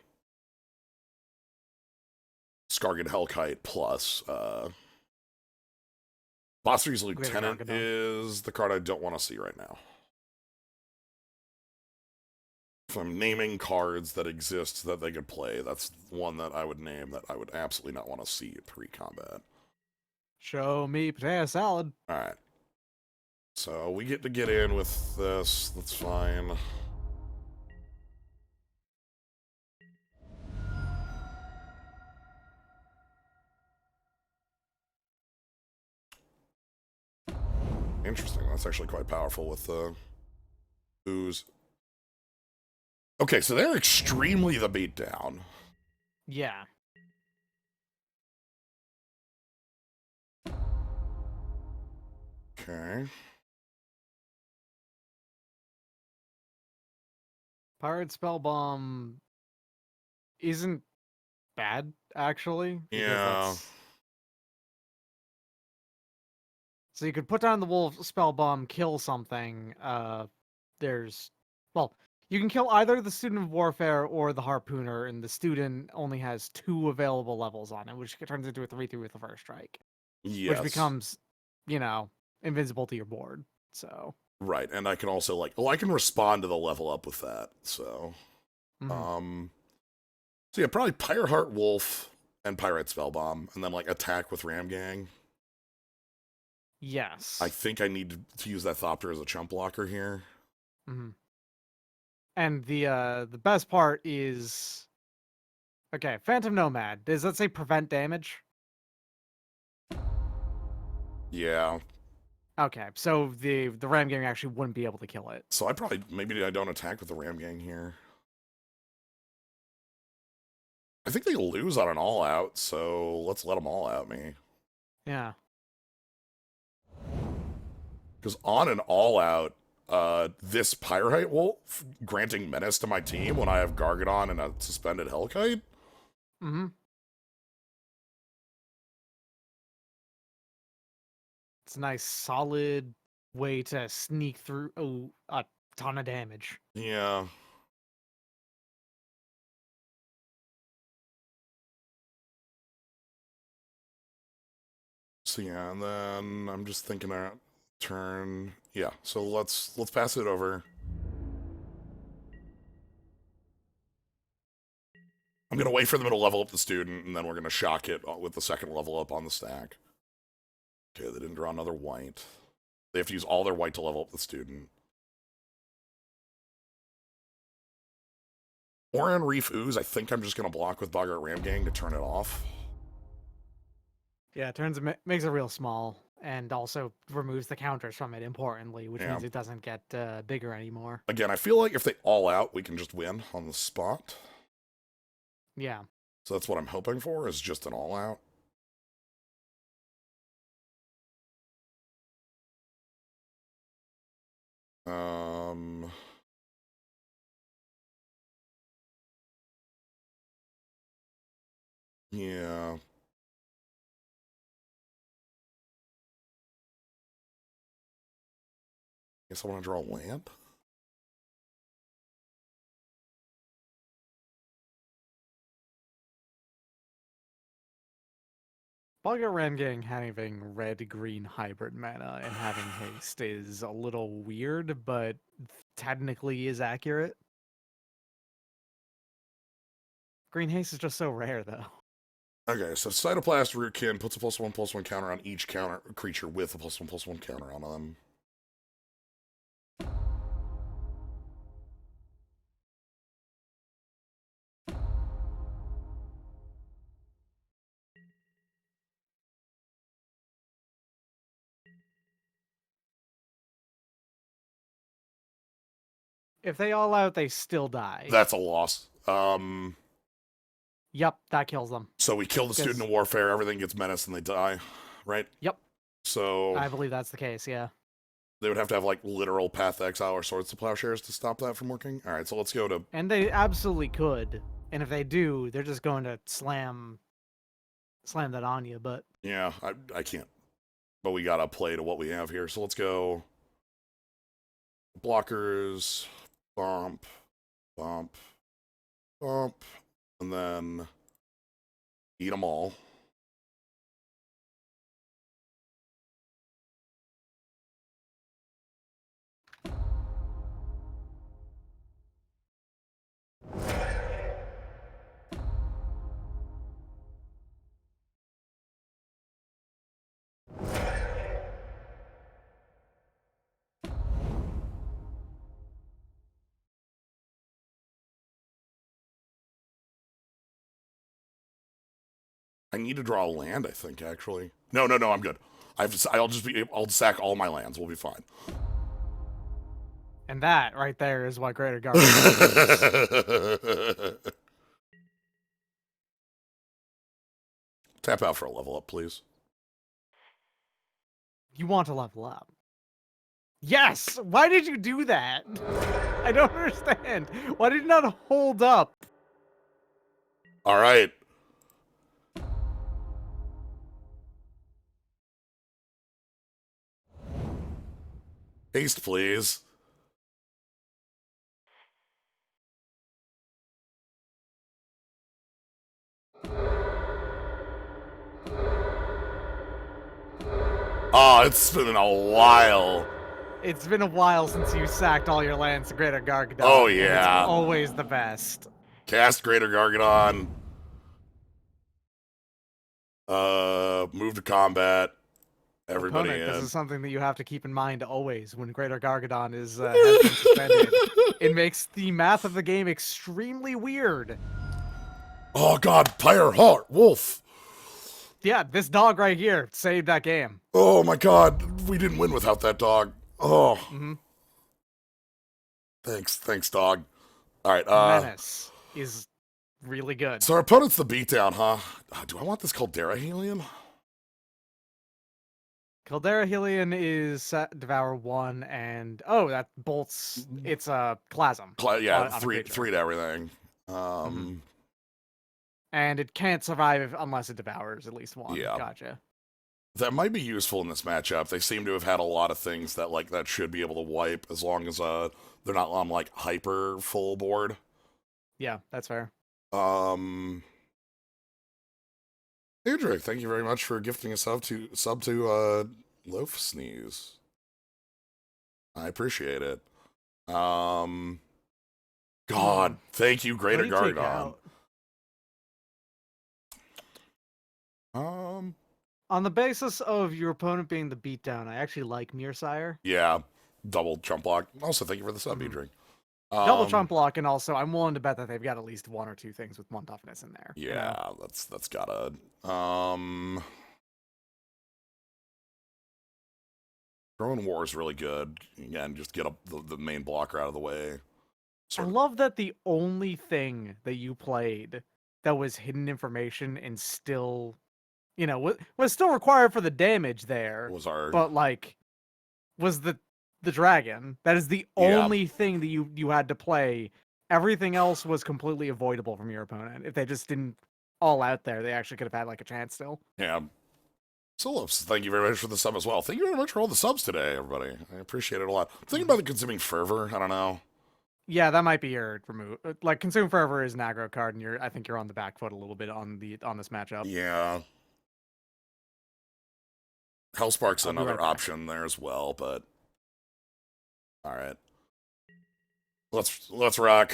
Hellkite plus, Bostri's Lieutenant is the card I don't want to see right now. If I'm naming cards that exist that they could play, that's one that I would name that I would absolutely not want to see pre-combat. Show me potato salad. Alright. So we get to get in with this. That's fine. Interesting. That's actually quite powerful with the ooze. Okay, so they're extremely the beatdown. Yeah. Okay. Pirate Spell Bomb isn't bad, actually, because Yeah. that's... So you could put down the wolf spell bomb, kill something. There's, well, you can kill either the student of warfare or the harpooner, and the student only has 2 available levels on it, which turns into a 3/3 with the first strike, which Yes. becomes, you know, invincible to your board. So Right, and I can also like, well, I can respond to the level up with that. So, mhm. so yeah, probably Pyre Heart Wolf and Pirate Spellbomb, and then like attack with Ram Gang. I Yes. think I need to use that Thopter as a chump blocker here. Hmm. And the best part is, okay, Phantom Nomad. Does that say prevent damage? Yeah. Okay, so the ram gang actually wouldn't be able to kill it. So I probably, maybe I don't attack with the Ram Gang here. I think they lose on an all out, so let's let them all out me. Yeah. Because on an all out, this Pyrite Wolf granting menace to my team when I have Gargadon and a suspended Hellkite? Mm-hmm. It's a nice solid way to sneak through a ton of damage. Yeah. So yeah, and then I'm just thinking that turn. Yeah, so let's pass it over. I'm gonna wait for them to level up the student, and then we're gonna shock it with the second level up on the stack. Okay, they didn't draw another white. They have to use all their white to level up the student. Oran Reef Ooze, I think I'm just gonna block with Boggart Ram Gang to turn it off. Yeah, makes it real small and also removes the counters from it importantly, which Yeah. means it doesn't get bigger anymore. Again, I feel like if they all out, we can just win on the spot. Yeah. So that's what I'm hoping for, is just an all out. Um, yeah. Guess I want to draw a land. Bugger Ram Gang having red-green hybrid mana and having haste is a little weird, but technically is accurate. Green haste is just so rare, though. Okay, so Cytoplast Rootkin puts a +1/+1 counter on each counter creature with a +1/+1 counter on them. If they all out, they still die. That's a loss. Yep, that kills them. So we kill the student of warfare, everything gets menaced, and they die, right? Yep. So I believe that's the case, yeah. they would have to have like literal Path Exile or Swords to Plowshares to stop that from working. All right, so let's go to. And they absolutely could. And if they do, they're just going to slam that on you, but Yeah, I can't. But we gotta play to what we have here. So let's go. Blockers, bump, bump, bump, and then eat them all. I need to draw a land, I think, actually. No, I'm good. I'll sack all my lands. We'll be fine. And that right there is what Greater Garg is. Tap out for a level up, please. You want to level up. Yes! Why did you do that? I don't understand. Why did you not hold up? All right. Haste, please. Oh, it's been a while. It's been a while since you sacked all your lands to Greater Gargadon. Oh, yeah. It's always the best. Cast Greater Gargadon. Move to combat. Everybody Opponent, in. this is something that you have to keep in mind always when Greater Gargadon is has been suspended. It makes the math of the game extremely weird. Oh god, Pyre Heart Wolf. Yeah, this dog right here saved that game. Oh my god, we didn't win without that dog. Oh. Thanks, dog. All right. Menace is really good. So our opponent's the beatdown, huh? Do I want this Caldera Helion? Caldera Helion is Devour 1, and that bolts. It's a Clasm. Yeah, three to everything. And it can't survive unless it devours at least one. Yeah. Gotcha. That might be useful in this matchup. They seem to have had a lot of things that that should be able to wipe as long as they're not on like hyper full board. Yeah, that's fair. Andrew, thank you very much for gifting a sub to Loaf Sneeze. I appreciate it. God, thank you, Greater Gargadon. On the basis of your opponent being the beatdown, I actually like Mirsire. Yeah, double trump block. Also, thank you for the sub, Adrian. Double trump block, and also I'm willing to bet that they've got at least one or two things with one toughness in there. Yeah, you know? that's gotta. Throwing War is really good. Again, just get the main blocker out of the way. I love that the only thing that you played that was hidden information and still, was still required for the damage there. But was the dragon. That is the only thing that you had to play. Everything else was completely avoidable from your opponent. If they just didn't all out there, they actually could have had a chance still. Yeah. Solos, thank you very much for the sub as well. Thank you very much for all the subs today, everybody. I appreciate it a lot. I'm thinking about the Consuming Fervor. I don't know. Yeah, that might be your remove. Consume Fervor is an aggro card, and I think you're on the back foot a little bit on this matchup. Yeah. Hellspark's another option there as well, but all right. Let's rock.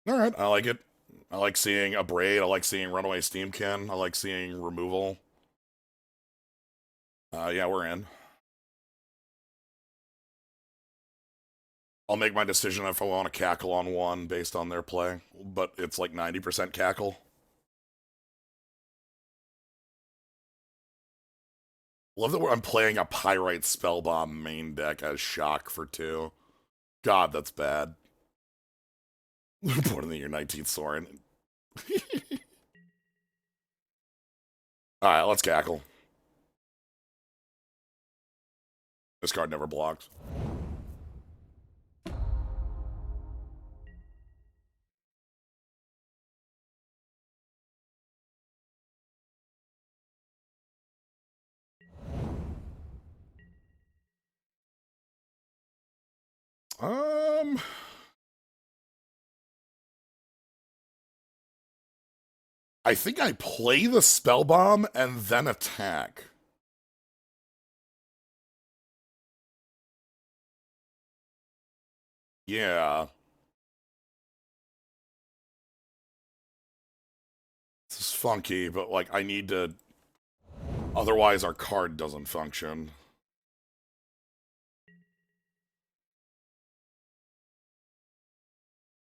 All right, I like it. I like seeing a Braid. I like seeing Runaway Steamkin. I like seeing removal. Yeah, we're in. I'll make my decision if I want to cackle on one based on their play, but it's like 90% cackle. Love that I'm playing a Pyrite Spellbomb main deck as Shock for 2. God, that's bad. Born in the year 19th Soren. Alright, let's cackle. This card never blocks. I think I play the Spellbomb and then attack. Yeah. This is funky, but I need to... Otherwise our card doesn't function.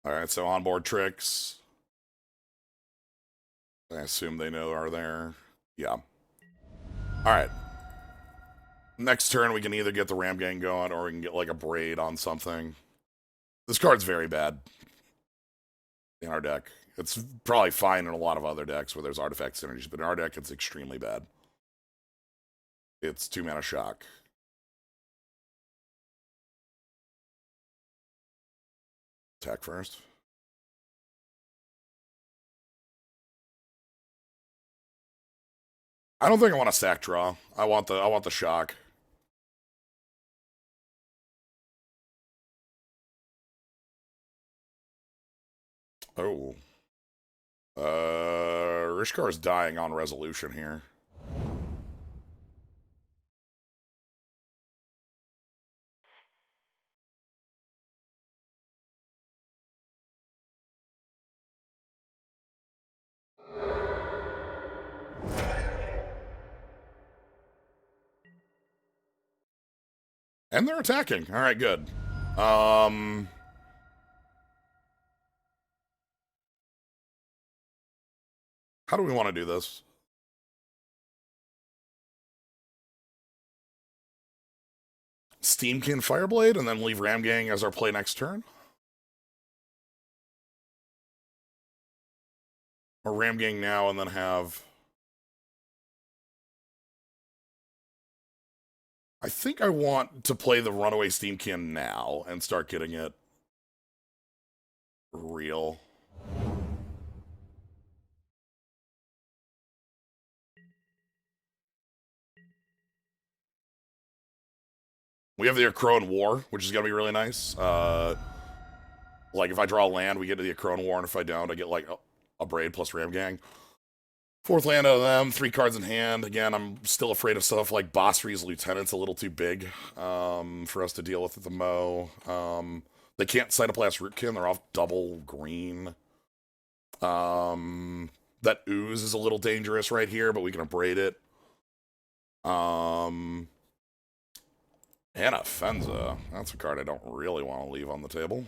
Alright, so onboard tricks. I assume they know are there. Yeah. Alright. Next turn, we can either get the Ram Gang going, or we can get, like, a Braid on something. This card's very bad in our deck. It's probably fine in a lot of other decks where there's artifact synergies, but in our deck, it's extremely bad. It's 2-mana shock. Attack first. I don't think I want a sack draw. I want the shock. Oh. Rishkar is dying on resolution here. And they're attacking. All right, good. How do we want to do this? Steamkin Fireblade and then leave Ramgang as our play next turn? Or Ramgang now and then have... I think I want to play the Runaway Steamkin now and start getting it real. We have the Akroan War, which is going to be really nice. Like, if I draw land, we get to the Akroan War, and if I don't, I get, like, a Braid plus Ramgang. 4th land out of them, 3 cards in hand. Again, I'm still afraid of stuff like Bosri's Lieutenant's a little too big for us to deal with at the Mo. They can't Cytoplast Rootkin, they're off double green. That Ooze is a little dangerous right here, but we can Abrade it. Anafenza. That's a card I don't really want to leave on the table.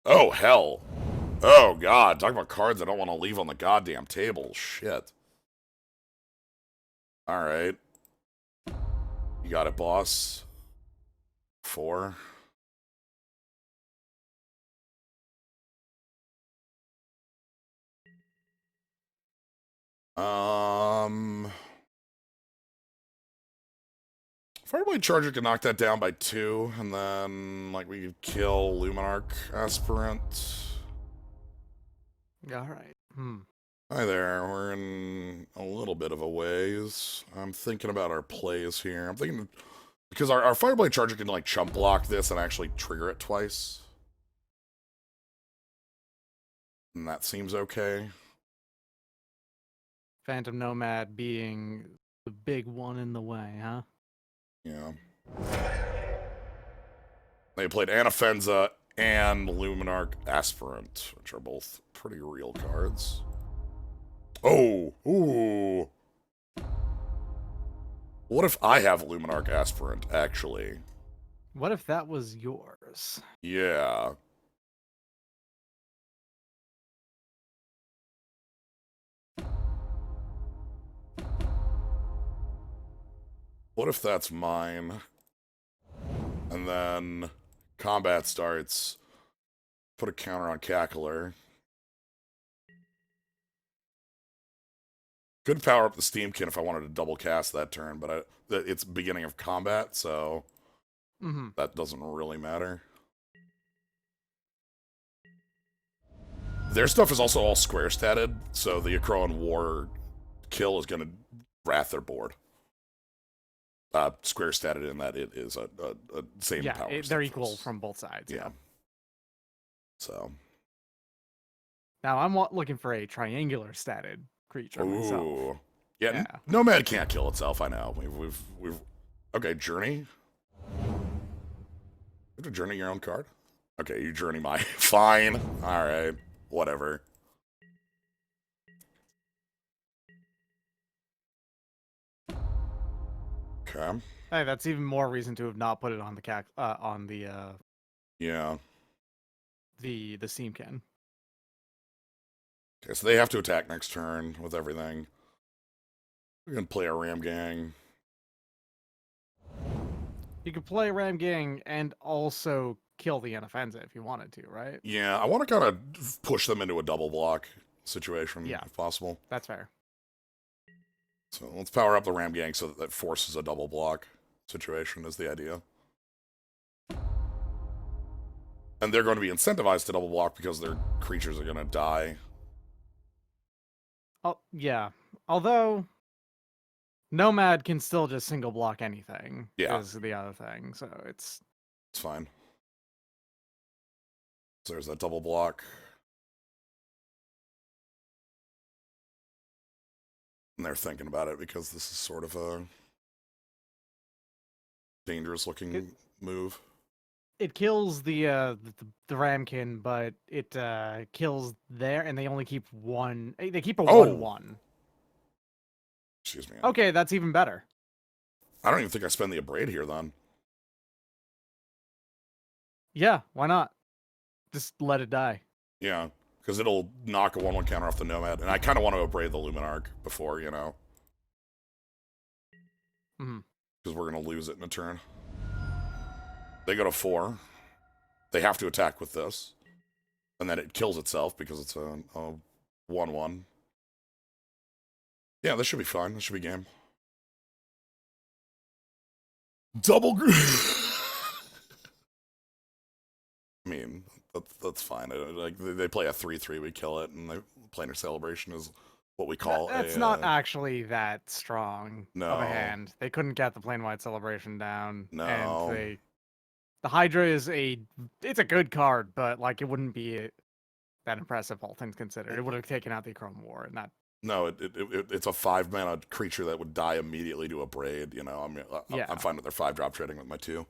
Oh, hell. Oh, God. Talk about cards I don't want to leave on the goddamn table. Shit. Alright. You got it, boss. 4. Fireblade Charger can knock that down by 2, and then, like, we could kill Luminarch Aspirant. Alright. Hi there, we're in a little bit of a ways. I'm thinking about our plays here. I'm thinking, because our Fireblade Charger can, like, chump block this and actually trigger it twice. And that seems okay. Phantom Nomad being the big one in the way, huh? Yeah. They played Anafenza and Luminarch Aspirant, which are both pretty real cards. Oh! Ooh! What if I have Luminarch Aspirant, actually? What if that was yours? Yeah. What if that's mine? And then combat starts. Put a counter on Cackler. Could power up the Steamkin if I wanted to double cast that turn, but it's beginning of combat, so that doesn't really matter. Their stuff is also all square statted, so the Akroan War kill is going to wrath their board. Square statted in that it is a same power. Yeah, they're equal from both sides. Yeah. So. Now I'm looking for a triangular statted creature myself. Yeah, Nomad can't kill itself. I know. We've. Okay, Journey. You have to journey your own card. Okay, you journey my. Fine. All right. Whatever. Okay. Hey, that's even more reason to have not put it on the Yeah. The Steamkin. Okay, so they have to attack next turn with everything. We can play our Ram Gang. You could play Ram Gang and also kill the Inoffensive if you wanted to, right? Yeah, I want to kind of push them into a double block situation, Yeah. if possible. That's fair. So let's power up the Ram Gang so that forces a double block situation is the idea. And they're going to be incentivized to double block because their creatures are going to die. Oh, yeah. Although Nomad can still just single block anything. Yeah. Is the other thing. So it's fine. So there's that double block. And they're thinking about it because this is sort of a dangerous looking move. It kills the Ramkin, but it kills there, and they only keep one. They keep a 1/1. Excuse me. Okay, that's even better. I don't even think I spend the abrade here then. Yeah, why not? Just let it die. Yeah, because it'll knock a 1/1 counter off the Nomad, and I kind of want to abrade the Luminarch before, you know. Because we're going to lose it in a turn. They go to 4. They have to attack with this. And then it kills itself because it's a 1/1. Yeah, this should be fine. This should be game. Double I mean, that's fine. Like they play a 3/3, we kill it, and the Planar Celebration is what we call that's not actually that strong no. of a hand. They couldn't get the Plane-Wide Celebration down. No. And the Hydra is it's a good card, but like it wouldn't be that impressive, all things considered. It would have taken out the Chrome War, and that. No, it's a 5-mana creature that would die immediately to a Braid. You know, I'm fine with their 5-drop trading with my 2.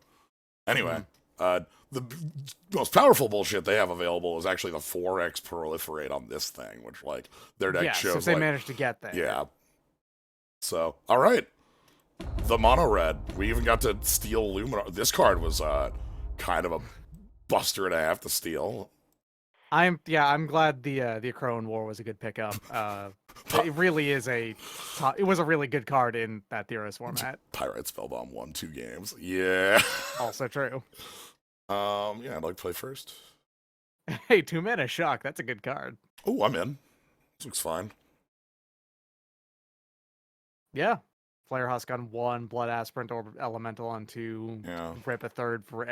Anyway, the most powerful bullshit they have available is actually the 4x Proliferate on this thing, which like their deck shows. If they managed to get there. Yeah. So all right, the mono red. We even got to steal Luminar. This card was kind of a buster and a half to steal. I'm glad the Acroan War was a good pickup. It really is it was a really good card in that Theros format. Pyrite Spellbomb won 2 games. Yeah. Also true. Yeah, I'd like to play first. Hey, 2-mana shock. That's a good card. Oh, I'm in. This looks fine. Yeah. Flare Husk on 1, Blood Aspirant or Elemental on 2. Yeah. Rip a 3rd for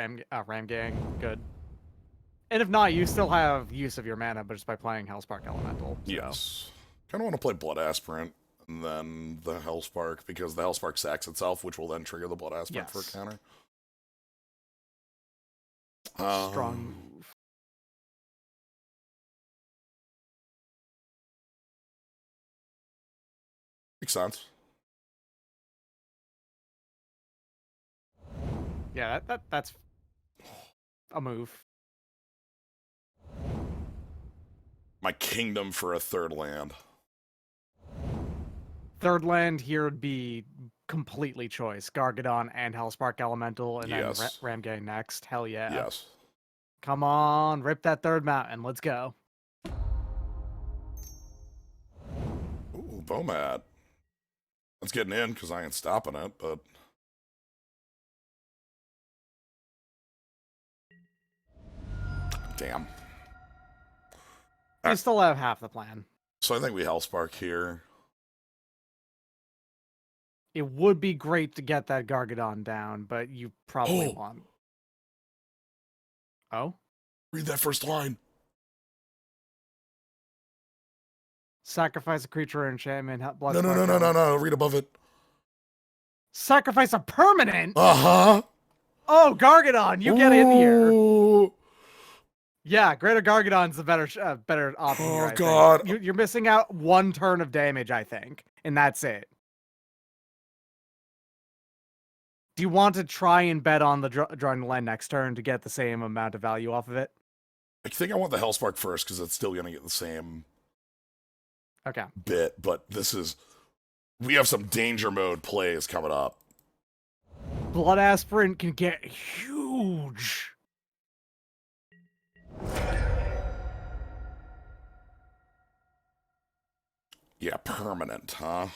Ram Gang. Good. And if not, you still have use of your mana, but just by playing Hellspark Elemental. So. Yes. Kind of want to play Blood Aspirant and then the Hellspark, because the Hellspark sacks itself, which will then trigger the Blood Aspirant for a counter. Strong move. Makes sense. Yeah, that's a move. My kingdom for a 3rd land. 3rd land here would be completely choice. Gargadon and Hellspark Elemental, and then Ram Gang next. Hell yeah. Yes. Come on, rip that 3rd mountain. Let's go. Ooh, Bomat. That's getting in because I ain't stopping it, but... Damn. You still have half the plan. So I think we Hellspark here. It would be great to get that Gargadon down, but you probably want... Oh? Read that first line. Sacrifice a creature or enchantment. Blood No. Read above it. Sacrifice a permanent? Uh-huh. Oh, Gargadon, you get in here. Yeah, Greater Gargadon's the better option here, I God. You're missing out 1 turn of damage, I think, and that's it. Do you want to try and bet on the drawing the land next turn to get the same amount of value off of it? I think I want the Hellspark first because it's still going to get the same bit, but this is... We have some danger mode plays coming up. Blood Aspirant can get huge. Yeah, permanent, huh?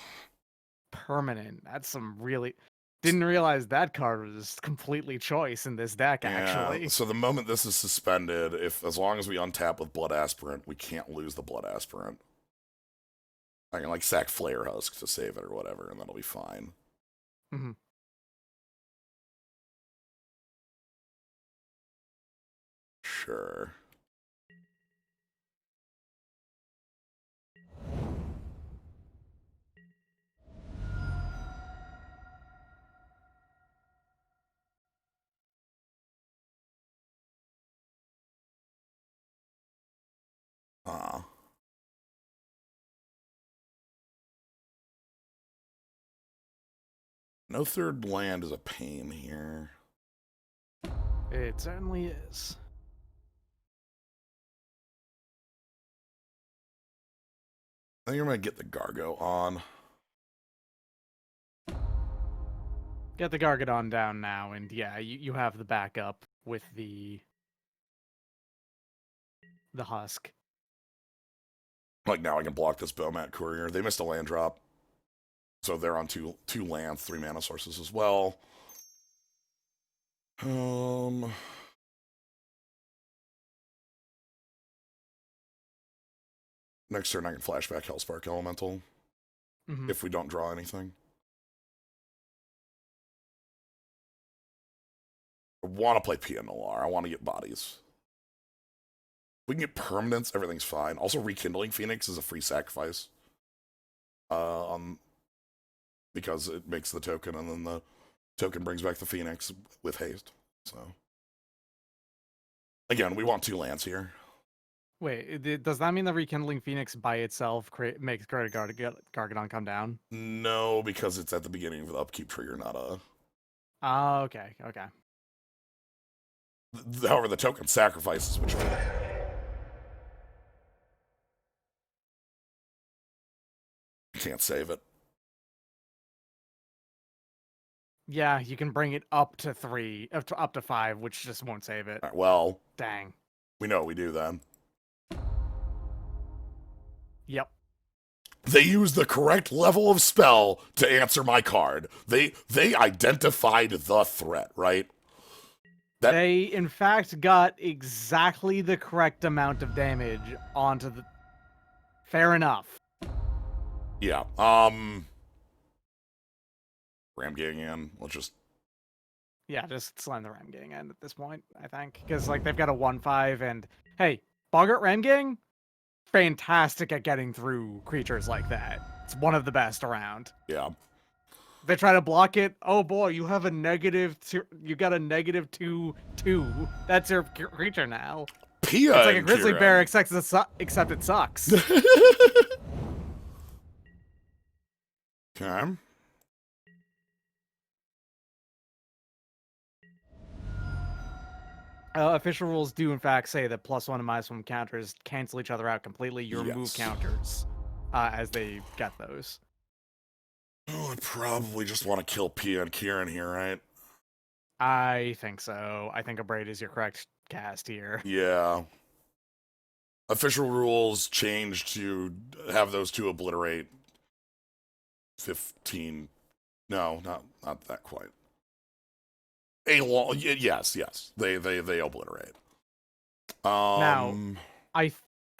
Permanent. That's some really... Didn't realize that card was completely choice in this deck, actually. So the moment this is suspended, as long as we untap with Blood Aspirant, we can't lose the Blood Aspirant. I can like sack Flare Husk to save it or whatever, and that'll be fine. Mm-hmm. Sure. No third land is a pain here. It certainly is. I think I'm going to get the Gargo on. Get the Gargadon down now, and yeah, you have the backup with the Husk. Like now I can block this Bowmat Courier. They missed a land drop. So they're on two lands, 3 mana sources as well. Next turn I can flashback Hellspark Elemental. Mm-hmm. If we don't draw anything. I want to play Pia Noir. I want to get bodies. We can get permanents, everything's fine. Also, Rekindling Phoenix is a free sacrifice. Because it makes the token, and then the token brings back the Phoenix with haste. So, again, we want 2 lands here. Wait, does that mean the Rekindling Phoenix by itself makes Gargadon come down? No, because it's at the beginning of the upkeep trigger, not a... Oh, okay. However, the token sacrifices which one. You can't save it. Yeah, you can bring it up to 3, up to 5, which just won't save it. Right, well, dang. We know what we do then. Yep. They used the correct level of spell to answer my card. They identified the threat, right? They, in fact, got exactly the correct amount of damage onto the... Fair enough. Yeah. Ram Gang in. Let's just... Yeah, just slam the Ram Gang in at this point, I think. Because, like, they've got a 1/5, and, hey, Boggart Ram Gang, fantastic at getting through creatures like that. It's one of the best around. Yeah. They try to block it. Oh boy, you have a you got a -2/2. That's your creature now. Pia it's like a grizzly bear, except it sucks. Okay. Official rules do, in fact, say that +1 and -1 counters cancel each other out completely. You remove counters as they get those. Oh, I probably just want to kill Pia and Kieran here, right? I think so. I think a Braid is your correct cast here. Yeah. Official rules changed to have those 2 obliterate 15. No, not that quite. Yes. They obliterate. Now, I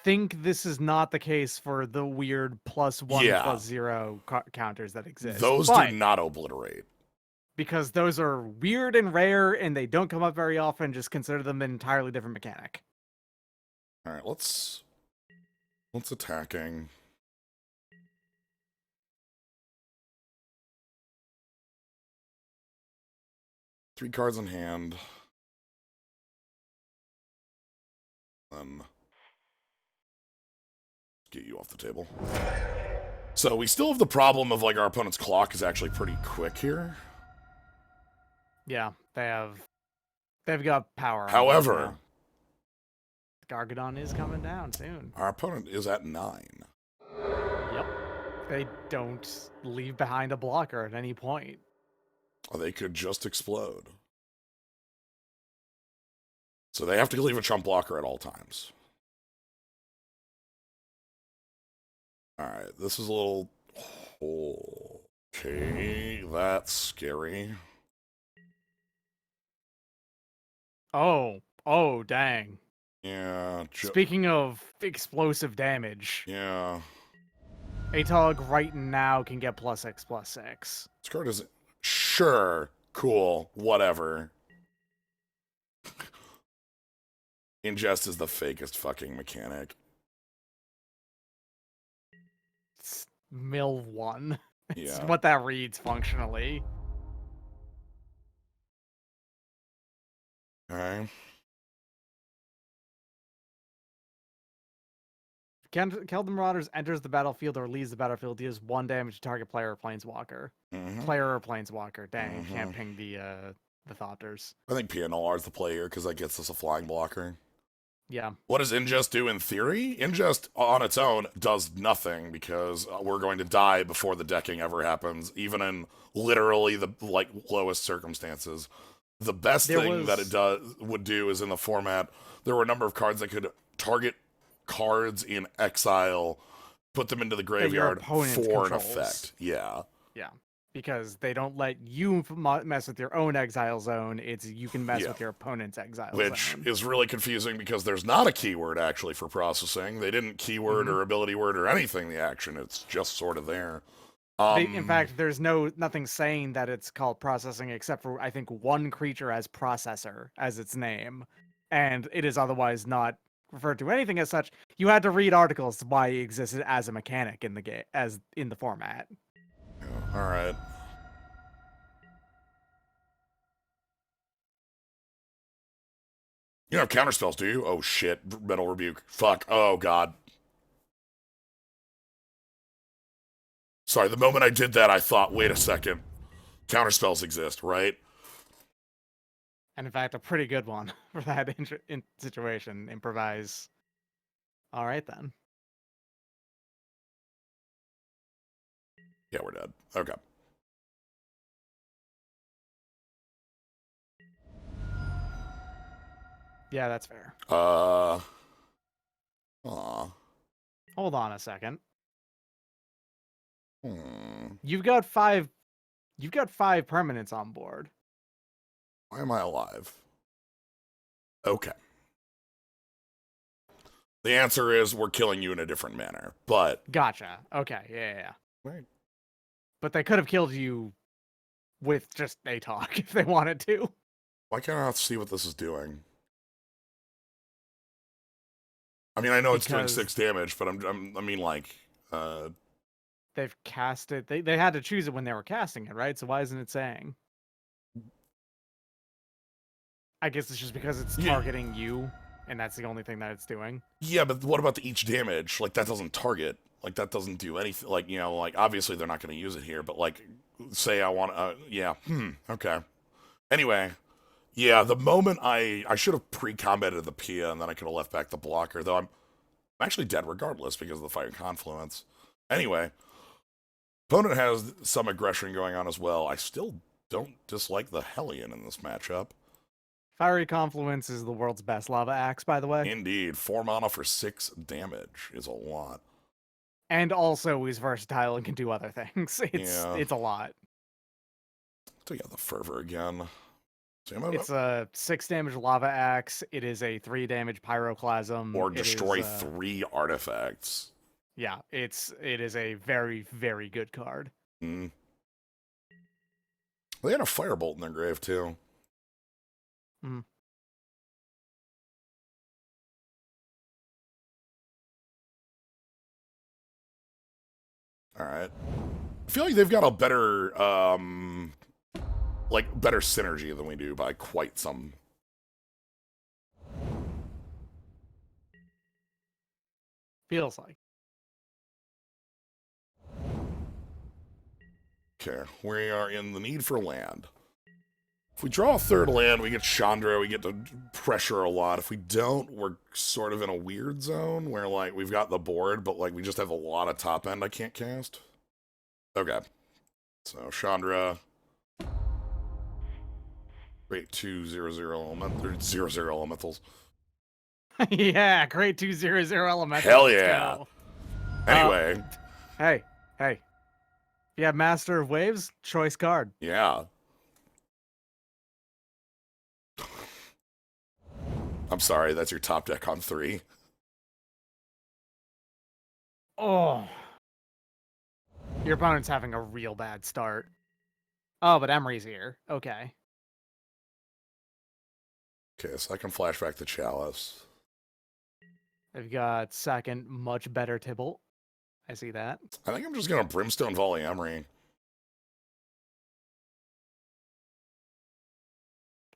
think this is not the case for the weird +1/+0 counters that exist. Those do not obliterate. Because those are weird and rare, and they don't come up very often. Just consider them an entirely different mechanic. All right, let's attacking. Three cards in hand. Get you off the table. So we still have the problem of, like, our opponent's clock is actually pretty quick here. Yeah, they've got power. However, Gargadon is coming down soon. Our opponent is at 9. Yep. They don't leave behind a blocker at any point. Or they could just explode. So they have to leave a chump blocker at all times. Alright, this is a little... Oh. Okay, that's scary. Oh, oh, dang. Yeah. Speaking of explosive damage, Yeah. Atog right now can get +6/+6. This card is sure, cool, whatever. Ingest is the fakest fucking mechanic. It's mill 1. It's Yeah. what that reads functionally. Okay. Keldon Marauders enters the battlefield or leaves the battlefield, deals 1 damage to target player or planeswalker. Player or planeswalker. Dang, can't ping the Thopters. I think PNLR is the play here because that gets us a flying blocker. Yeah. What does Ingest do in theory? Ingest on its own does nothing because we're going to die before the decking ever happens, even in literally the lowest circumstances. The best thing that it would do is in the format, there were a number of cards that could target cards in exile, put them into the graveyard for an effect. Yeah. Yeah. Because they don't let you mess with your own exile zone. It's you can mess with your opponent's exile zone. Which is really confusing because there's not a keyword actually for processing. They didn't keyword or ability word or anything the action. It's just sort of there. In fact, there's nothing saying that it's called processing except for, I think, one creature as processor as its name. And it is otherwise not referred to anything as such. You had to read articles to why it existed as a mechanic in the game, as in the format. All right. You don't have counterspells, do you? Oh shit! Metal Rebuke. Fuck. Oh god. Sorry. The moment I did that, I thought, wait a second. Counterspells exist, right? And in fact, a pretty good one for that situation. Improvise. All right then. Yeah, we're dead. Okay. Yeah, that's fair. Aw. Hold on a second. Hmm. You've got 5 permanents on board. Why am I alive? Okay. The answer is we're killing you in a different manner, but... Gotcha. Okay, yeah. Right. But they could have killed you with just a talk if they wanted to. Why can't I not see what this is doing? I mean, I know it's doing 6 damage, but I mean, like... They've cast it. They had to choose it when they were casting it, right? So why isn't it saying? I guess it's just because it's targeting you, and that's the only thing that it's doing. Yeah, but what about the each damage? Like, that doesn't target. Like, that doesn't do anything. Like, you know, like, obviously they're not going to use it here, but, like, say I want to... yeah. Okay. Anyway. Yeah, the moment I should have pre-combated the Pia, and then I could have left back the blocker, though I'm actually dead regardless because of the Fire Confluence. Anyway. Opponent has some aggression going on as well. I still don't dislike the Hellion in this matchup. Fiery Confluence is the world's best lava axe, by the way. Indeed. 4 mana for 6 damage is a lot. And also is versatile and can do other things. It's a lot. So yeah, the Fervor again. It's a 6 damage lava axe. It is a 3 damage pyroclasm. Or destroy 3 artifacts. Yeah, it is a very, very good card. They had a Firebolt in their grave, too. Alright. I feel like they've got a better, better synergy than we do by quite some. Feels like. Okay, we are in the need for land. If we draw a 3rd land, we get Chandra, we get to pressure a lot. If we don't, we're sort of in a weird zone where, like, we've got the board, but, like, we just have a lot of top end I can't cast. Okay. So, Chandra. Great 2/0/0 element, or 0/0 elementals. Yeah, great 2/0/0 elementals. Hell yeah. Anyway. Hey. Yeah, Master of Waves, choice card. Yeah. I'm sorry, that's your top deck on 3. Oh. Your opponent's having a real bad start. Oh, but Emery's here. Okay. Okay, so I can flashback the Chalice. They've got second, much better Tybalt. I see that. I think I'm just gonna Brimstone Volley Emery.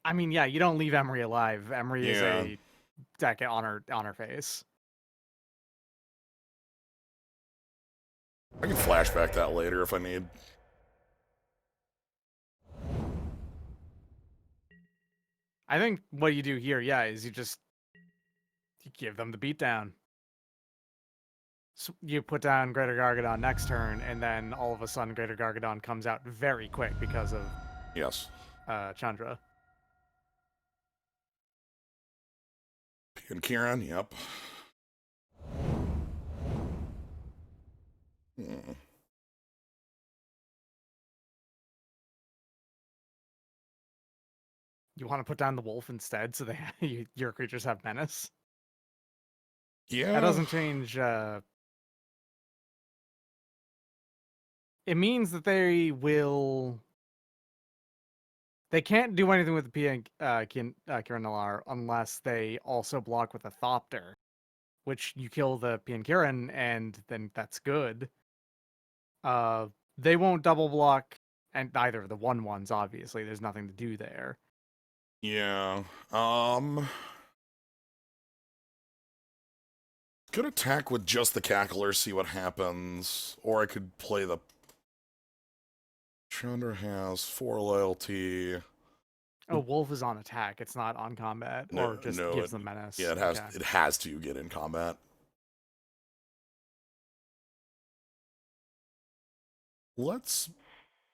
I mean, yeah, you don't leave Emery alive. Emery is Yeah. a deck on her face. I can flashback that later if I need. I think what you do here, yeah, is you give them the beatdown. So you put down Greater Gargadon next turn, and then all of a sudden Greater Gargadon comes out very quick because of Yes. Chandra. And Kieran, yep. You want to put down the wolf instead, so your creatures have menace. Yeah. That doesn't change. It means that they will. They can't do anything with the Kiran unless they also block with a Thopter, which you kill the Kiran, and then that's good. They won't double block, and neither of the 1/1s, obviously. There's nothing to do there. Yeah. Could attack with just the Cackler, see what happens. Or I could play the... Chandra has 4 loyalty. Oh, wolf is on attack. It's not on combat, or just gives them menace. Yeah, it has to get in combat. Let's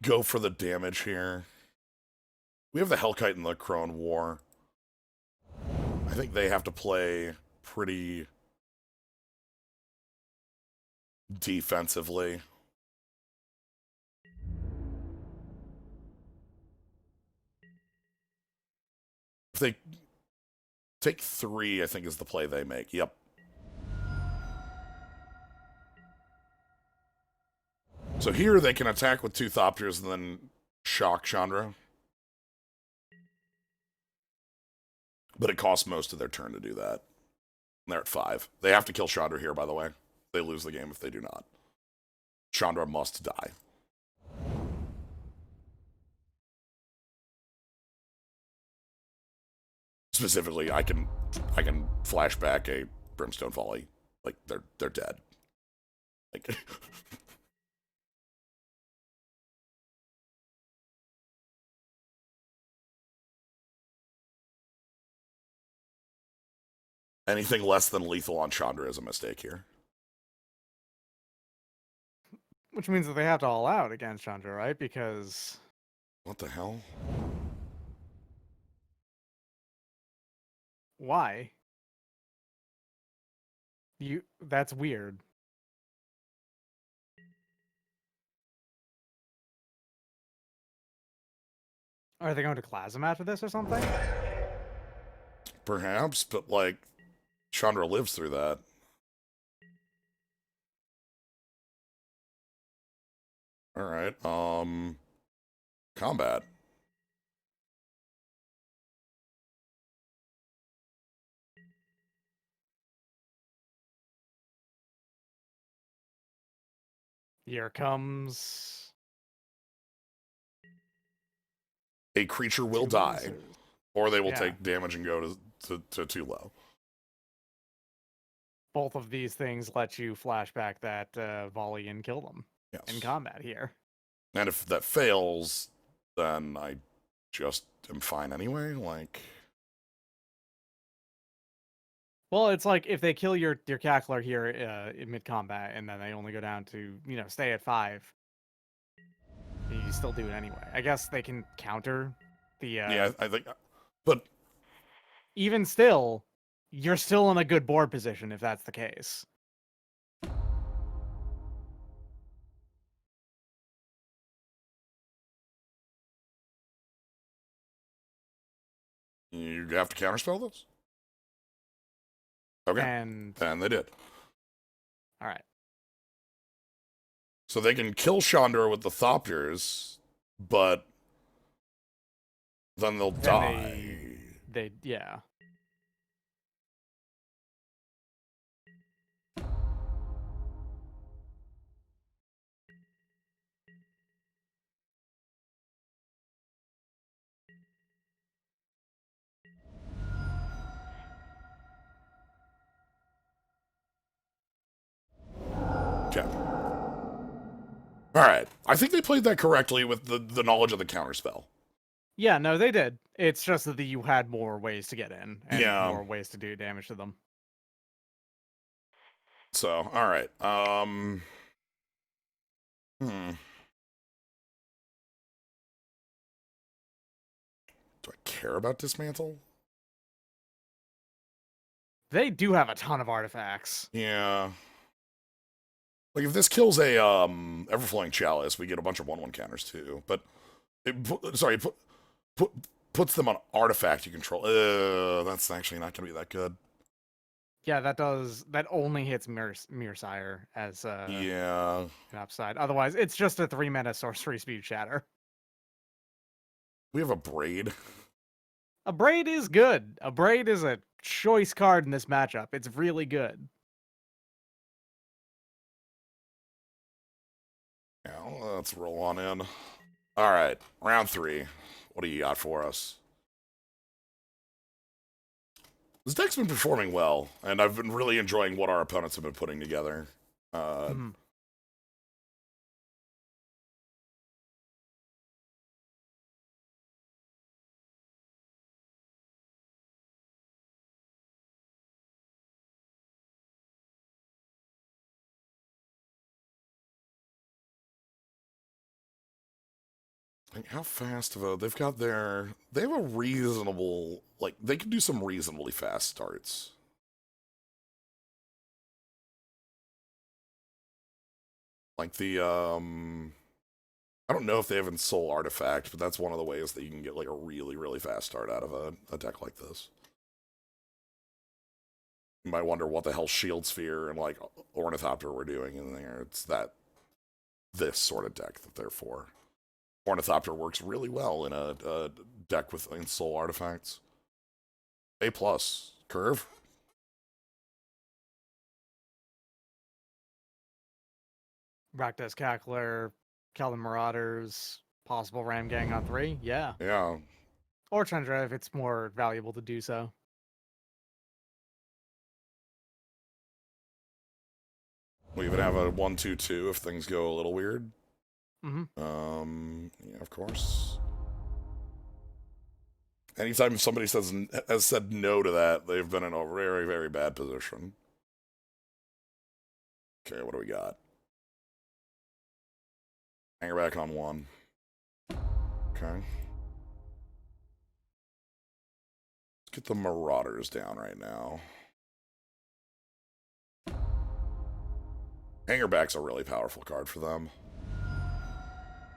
go for the damage here. We have the Hellkite and the Crone War. I think they have to play pretty defensively. If they take 3, I think is the play they make. Yep. So here they can attack with 2 Thopters and then shock Chandra. But it costs most of their turn to do that. And they're at 5. They have to kill Chandra here, by the way. They lose the game if they do not. Chandra must die. Specifically, I can flashback a Brimstone Volley. Like they're dead. Like anything less than lethal on Chandra is a mistake here. Which means that they have to all out against Chandra, right? Because... What the hell? Why? That's weird. Are they going to Klasm after this or something? Perhaps, but like Chandra lives through that. Alright, combat. Here comes... A creature will die, or they will take damage and go to too low. Both of these things let you flashback that volley and kill them in combat here. And if that fails, then I just am fine anyway. Like, well, it's like if they kill your Cackler here in mid combat, and then they only go down to stay at 5. You still do it anyway. I guess they can counter the... yeah, I think... But... Even still, you're still in a good board position if that's the case. You have to counterspell this? Okay. And they did. all right. So they can kill Chandra with the Thopters, but then they'll die. They yeah. Okay. All right. I think they played that correctly with the knowledge of the counterspell. Yeah, no, they did. It's just that you had more ways to get in and Yeah. more ways to do damage to them. So, all right. Do I care about dismantle? They do have a ton of artifacts. Yeah. Like if this kills a Everflowing Chalice, we get a bunch of 1/1 counters too. But puts them on artifact you control. That's actually not gonna be that good. Yeah, that only hits Mirror as yeah. an upside. Otherwise, it's just a 3-mana sorcery speed shatter. We have a Braid. A Braid is good. A Braid is a choice card in this matchup. It's really good. Yeah, let's roll on in. All right, round 3. What do you got for us? This deck's been performing well, and I've been really enjoying what our opponents have been putting together. Like, how fast of a... They have a reasonable... Like, they can do some reasonably fast starts. Like the, I don't know if they have Soul Artifact, but that's one of the ways that you can get, like, a really, really fast start out of a deck like this. You might wonder what the hell Shield Sphere and, like, Ornithopter were doing in there. It's this sort of deck that they're for. Ornithopter works really well in a deck with Soul Artifacts. A+. Curve. Rakdos Cackler, Kelvin Marauders, possible Ram Gang on 3. Yeah. Yeah. Or Chandra if it's more valuable to do so. We even have a 1/2/2 if things go a little weird. Mm-hmm. Yeah, of course. Anytime somebody has said no to that, they've been in a very, very bad position. Okay, what do we got? Hang her back on 1. Okay. Let's get the Marauders down right now. Hangerback's a really powerful card for them.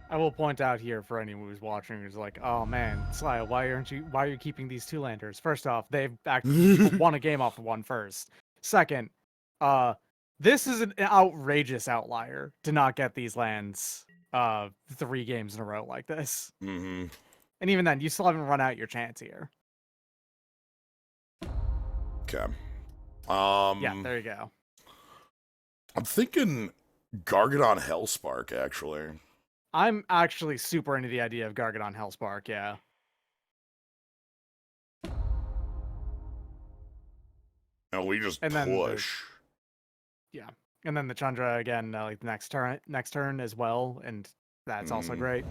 I will point out here for anyone who's watching who's like, oh man, Sly, why are you keeping these 2-landers? First off, they've actually won a game off of 1 first. Second, this is an outrageous outlier to not get these lands 3 games in a row like this. Mm-hmm. And even then, you still haven't run out your chance here. Okay. Yeah, there you go. I'm thinking Gargadon Hellspark, actually. I'm actually super into the idea of Gargadon Hellspark, yeah. And we just push. Yeah. And then the Chandra again, like the next turn as well, and that's also great.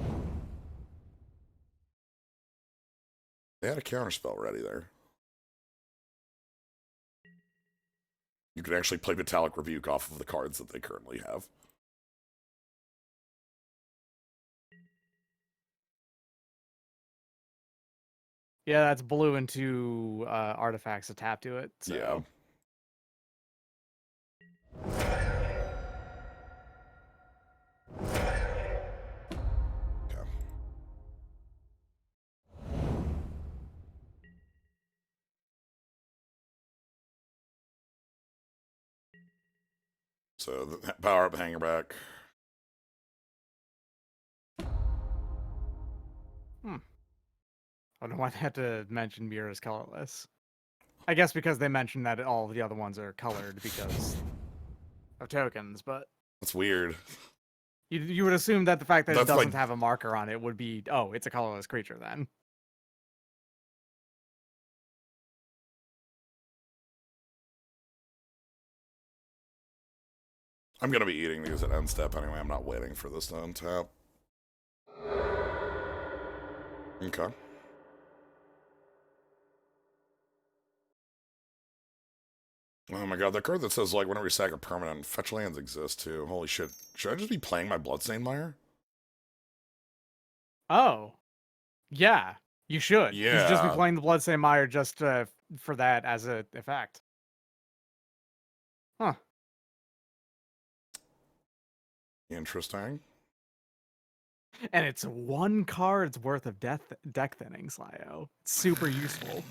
They had a counterspell ready there. You can actually play Metallic Rebuke off of the cards that they currently have. Yeah, that's blue and 2 artifacts to tap to it. So. Yeah. So the power up hanger back. I don't know why they had to mention Mira's colorless. I guess because they mentioned that all of the other ones are colored because of tokens, but That's weird. you would assume that the fact that it That's doesn't like have a marker on it would be, oh, it's a colorless creature then. I'm gonna be eating these at end step anyway. I'm not waiting for this to untap. Okay. Oh my god, that card that says, like, whenever you sack a permanent, fetch lands exist too. Holy shit. Should I just be playing my Bloodstained Mire? Oh, yeah, you should. You should just be Yeah. playing the Bloodstained Mire just for that as a effect. Huh. Interesting. And it's one card's worth of deck thinning, Slyo. It's super useful.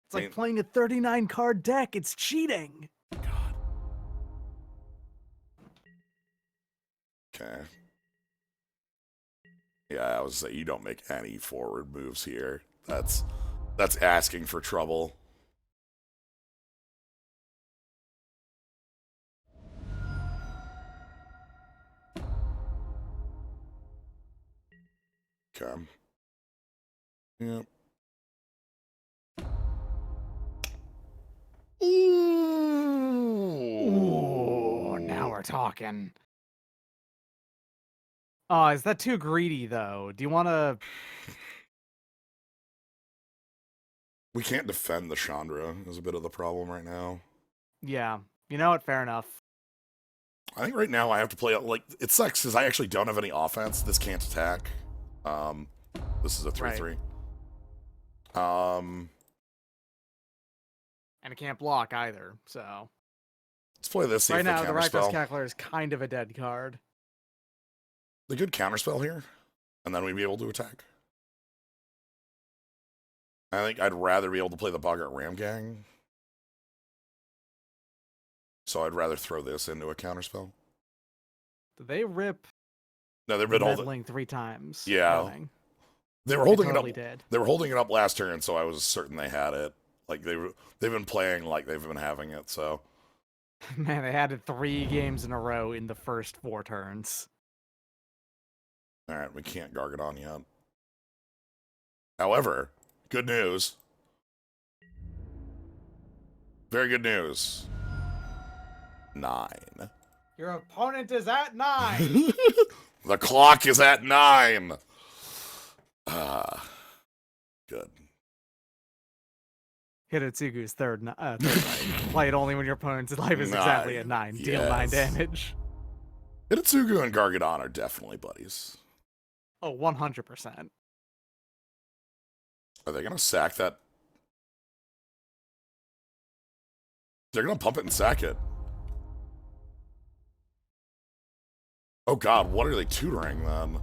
It's like playing a 39 card deck. It's cheating. God. Okay. Yeah, I was saying you don't make any forward moves here. That's asking for trouble. Okay. Yep. Ooh, now we're talking. Oh, is that too greedy though? Do you want to? We can't defend the Chandra is a bit of the problem right now. Yeah, you know what? Fair enough. I think right now I have to play, like, it sucks because I actually don't have any offense. This can't attack. This is a 3/3. And it can't block either, so. Let's play this, see right if they now, the Rakdos counterspell. Cackler is kind of a dead card. They could counterspell here, and then we'd be able to attack. I think I'd rather be able to play the Boggart Ram Gang. So I'd rather throw this into a counterspell. Did they rip No, they've been holding meddling 3 times? Yeah. Running? They were holding totally it up. did. They were holding it up last turn, so I was certain they had it. Like they've been playing like they've been having it, so Man, they had it 3 games in a row in the first 4 turns. alright, we can't Garg it on yet. However, good news. Very good news. 9. Your opponent is at 9! The clock is at 9! Good. Hitotsugu's third right. Play it only when your opponent's life is exactly at 9. Yes. Deal 9 damage. Hitotsugu and Gargadon are definitely buddies. Oh, 100%. Are they gonna sack that? They're gonna pump it and sack it. Oh god, what are they tutoring then?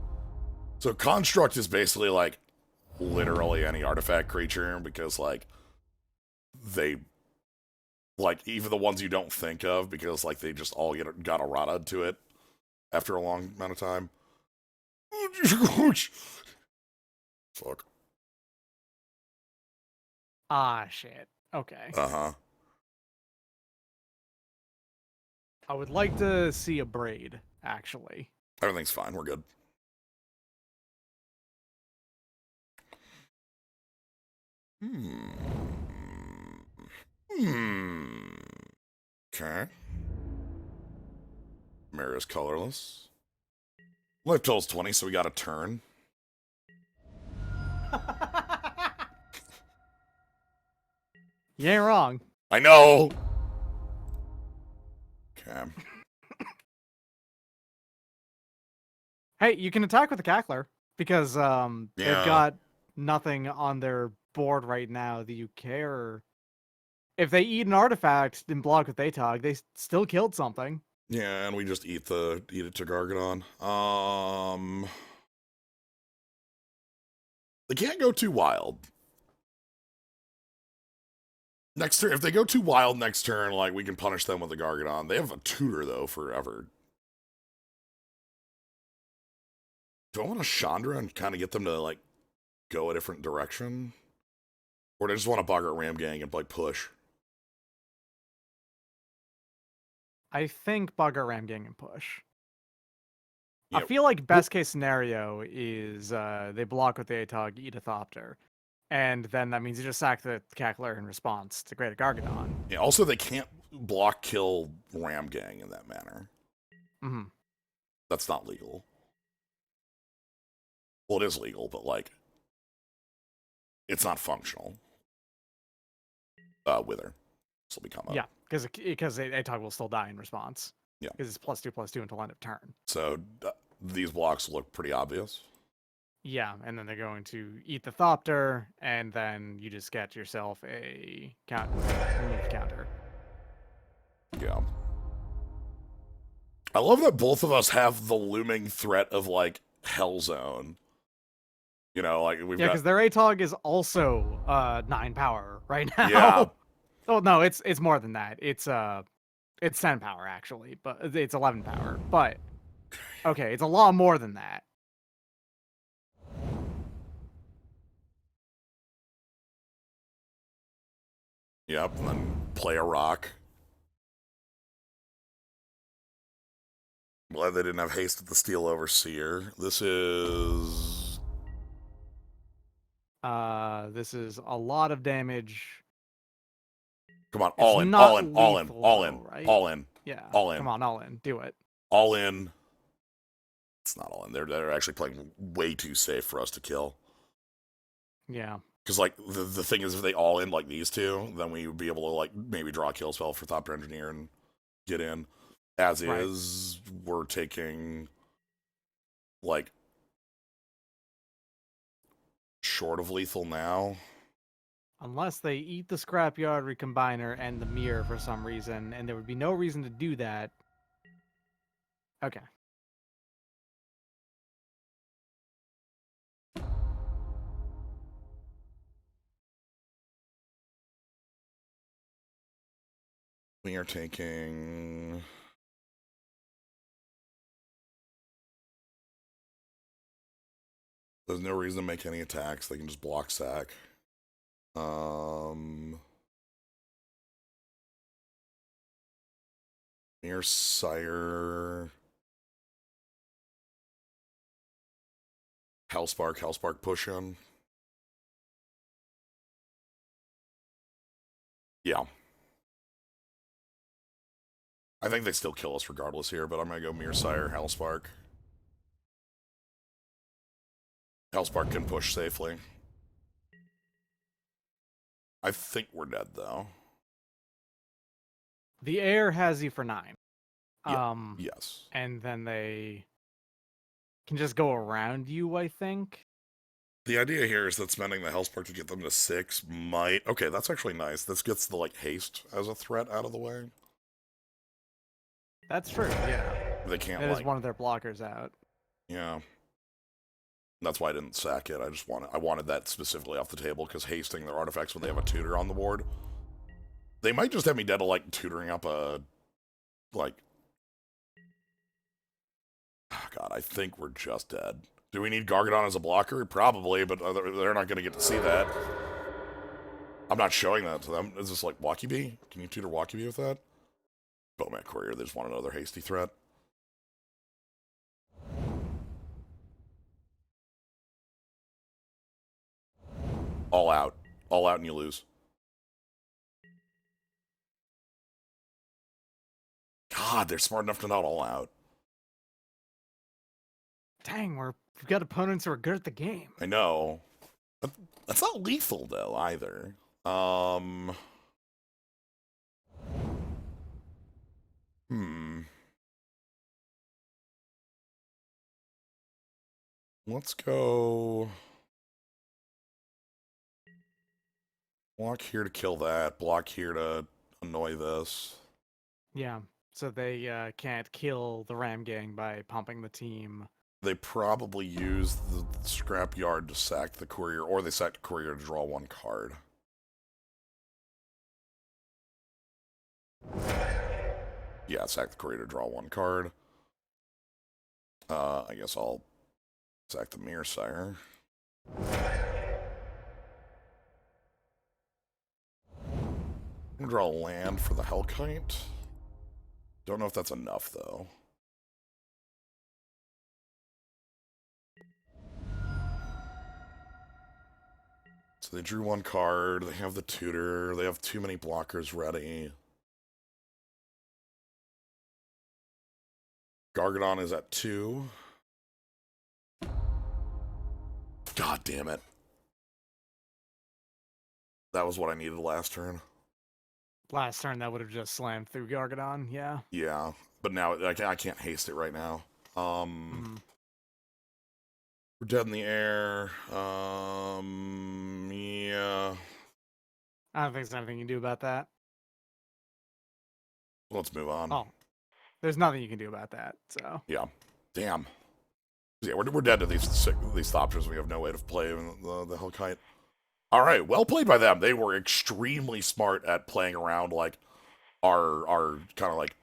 So Construct is basically like literally any artifact creature because like they like even the ones you don't think of because like they just all got errata to it after a long amount of time. Fuck. Ah, shit. Okay. Uh-huh. I would like to see a braid, actually. Everything's fine, we're good. Okay. Mira's colorless. Life total's 20, so we got a turn. You ain't wrong. I know! Okay. Hey, you can attack with the Cackler, because they've got nothing on their board right now that you care. If they eat an artifact and block with Atog, they still killed something. Yeah, and we just eat it to Gargadon. They can't go too wild. Next turn, if they go too wild next turn, like, we can punish them with a Gargadon. They have a tutor, though, forever. Do I want a Chandra and kind of get them to, like, go a different direction? Or do I just want to bugger Ram Gang and, like, push? I think Bugger, Ram Gang, and push. Yeah. I feel like best case scenario is they block with the Atog, eat a Thopter. And then that means you just sack the Cackler in response to Great Gargadon. Yeah, also, they can't block kill Ram Gang in that manner. Mm-hmm. That's not legal. Well, it is legal, but, like, it's not functional. Wither. This will become a... Yeah, because Atog will still die in response. Yeah. Because it's +2/+2 until end of turn. So, these blocks look pretty obvious. Yeah, and then they're going to eat the Thopter, and then you just get yourself a counter. Yeah. I love that both of us have the looming threat of, like, Hell Zone. You know, like, we've got... Yeah, because their Atog is also 9 power right now. Yeah. Oh, no, it's more than that. It's 10 power, actually, but it's 11 power. But, okay, it's a lot more than that. Yep, and then play a rock. Glad they didn't have haste at the Steel Overseer. This is... This is a lot of damage. Come on, all in, all in, all in, all in, right? all in. Yeah, all in. Come on, all in. Do it. All in. It's not all in. They're actually playing way too safe for us to kill. Yeah. Because, like, the thing is, if they all in like these two, then we would be able to, like, maybe draw a kill spell for Thopter Engineer and get in. As Right. is, we're taking, like, short of lethal now. Unless they eat the Scrapyard Recombiner and the Mirror for some reason, and there would be no reason to do that. Okay. We are taking... There's no reason to make any attacks. They can just block sack. Near Sire. Hellspark push in. Yeah. I think they still kill us regardless here, but I'm gonna go Mirror Sire, Hellspark. Hellspark can push safely. I think we're dead, though. The air has you for 9. Yes. And then they can just go around you, I think. The idea here is that spending the Hellspark to get them to 6 might... Okay, that's actually nice. This gets the, like, haste as a threat out of the way. That's true, yeah. They can't, It like... is one of their blockers out. Yeah. That's why I didn't sack it. I wanted that specifically off the table, because hasting their artifacts when they have a tutor on the board. They might just have me dead to, like, tutoring up a... Like... Oh, God, I think we're just dead. Do we need Gargadon as a blocker? Probably, but they're not going to get to see that. I'm not showing that to them. Is this like Walkie Bee? Can you tutor Walkie Bee with that? Bowman Courier, they just want another hasty threat. All out. All out and you lose. God, they're smart enough to not all out. Dang, we've got opponents who are good at the game. I know. But that's not lethal, though, either. Let's go... Block here to kill that. Block here to annoy this. Yeah, so they can't kill the Ram Gang by pumping the team. They probably use the scrapyard to sack the courier, or they sack the courier to draw 1 card. Yeah, sack the Courier to draw 1 card. I guess I'll sack the Mirror Sire. I'm gonna draw a land for the Hellkite. Don't know if that's enough, though. So they drew 1 card, they have the tutor, they have too many blockers ready. Gargadon is at 2. God damn it. That was what I needed last turn. Last turn, that would have just slammed through Gargadon, yeah. Yeah, but now I can't haste it right now. We're dead in the air. Yeah. I don't think there's anything you can do about that. Let's move on. Oh, there's nothing you can do about that, so. Yeah. Damn. Yeah, we're dead to these Thopters. We have no way to play the Hellkite. All right, well played by them. They were extremely smart at playing around like our kind of like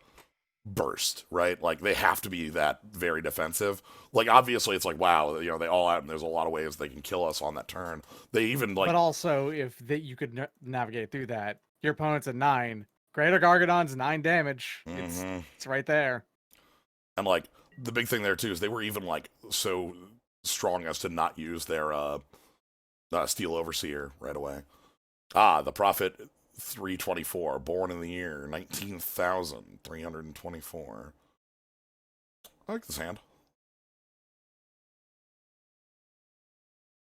burst, right? Like they have to be that very defensive. Like obviously it's like wow, you know, they all out and there's a lot of ways they can kill us on that turn. They even like But also if you could navigate through that, your opponent's at 9. Greater Gargadon's 9 damage. It's right there. And like the big thing there too is they were even like so strong as to not use their Steel Overseer right away. The Prophet 324, born in the year 19,324. I like this hand.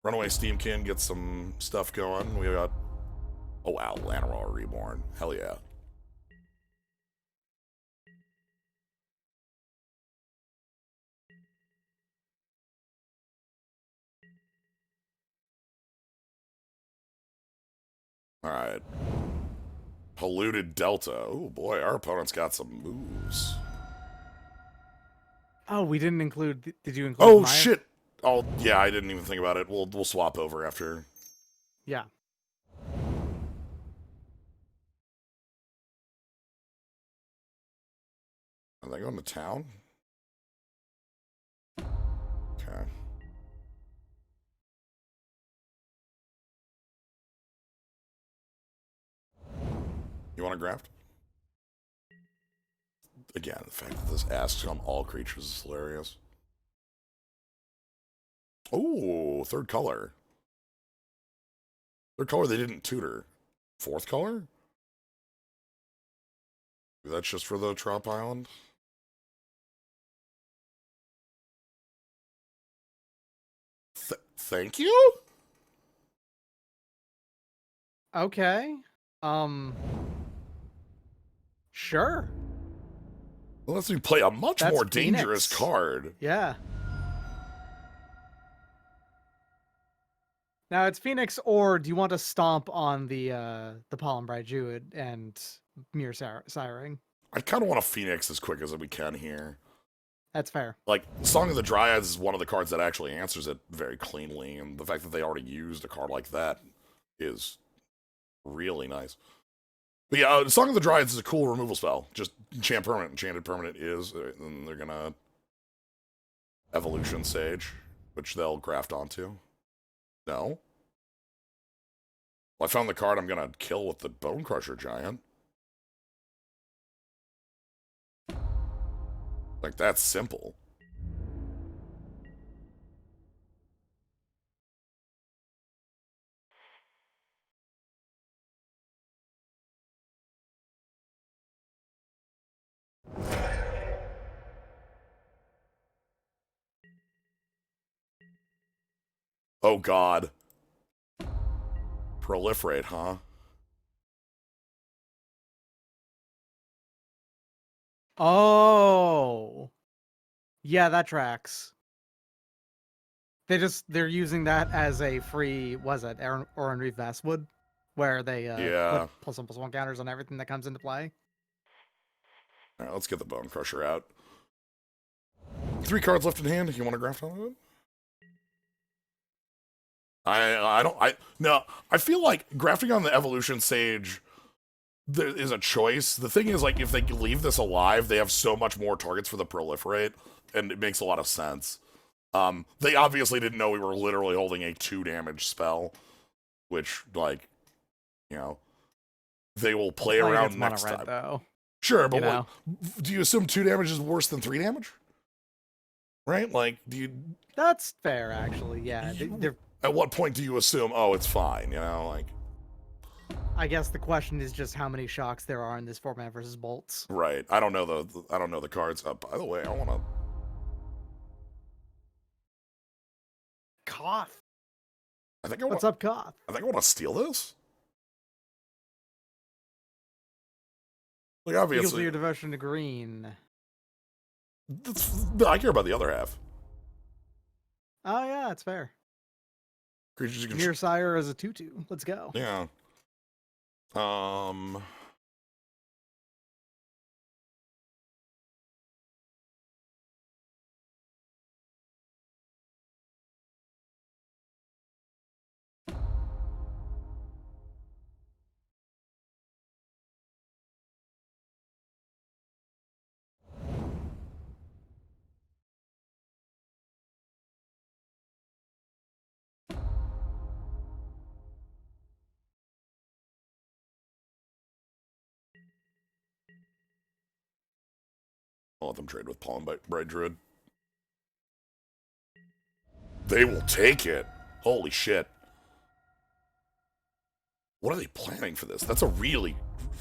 Runaway Steamkin gets some stuff going. We got, oh wow, Llanowar Reborn. Hell yeah. Alright. Polluted Delta. Oh boy, our opponent's got some moves. Oh, we didn't include. Did you include? Oh shit! Oh yeah, I didn't even think about it. We'll swap over after. Yeah. Are they going to town? Okay. You want to graft? Again, the fact that this asks on all creatures is hilarious. Oh, third color. Third color they didn't tutor. Fourth color? That's just for the Trop Island? Thank you? Okay. Sure. Unless we play a much That's more dangerous Phoenix. card. Yeah. Now it's Phoenix, or do you want to stomp on the Pollen Bright Druid and Mirror Siring? I kind of want a Phoenix as quick as we can here. That's fair. Like, Song of the Dryads is one of the cards that actually answers it very cleanly, and the fact that they already used a card like that is really nice. But yeah, Song of the Dryads is a cool removal spell. Just enchant permanent. Enchanted permanent is, and they're gonna Evolution Sage, which they'll graft onto. No? Well, I found the card I'm gonna kill with the Bone Crusher Giant. Like, that's simple. Oh god. Proliferate, huh? Oh. Yeah, that tracks. They're using that as a free, was it Oran Reef Vastwood? Where they yeah. put +1/+1 counters on everything that comes into play. Alright, let's get the Bone Crusher out. 3 cards left in hand. You want to graft on it? I feel like grafting on the Evolution Sage there is a choice. The thing is, like, if they leave this alive, they have so much more targets for the proliferate, and it makes a lot of sense. They obviously didn't know we were literally holding a 2 damage spell, which, like, you know, they will play around next time. Though. Sure, but what, do you assume 2 damage is worse than 3 damage? Right? Like, do you... That's fair, actually, yeah. At what point do you assume, oh, it's fine, you know, like... I guess the question is just how many shocks there are in this format versus bolts. Right. I don't know the cards. By the way, I want to... Koth. What's up, Koth? I think I want to steal this. Like, obviously... your devotion to green. No, I care about the other half. Oh, yeah, it's fair. Creatures you can... Mirror Sire as a 2/2. Let's go. Yeah. I'll let them trade with Pollen Bright Druid. They will take it. Holy shit. What are they planning for this? That's a really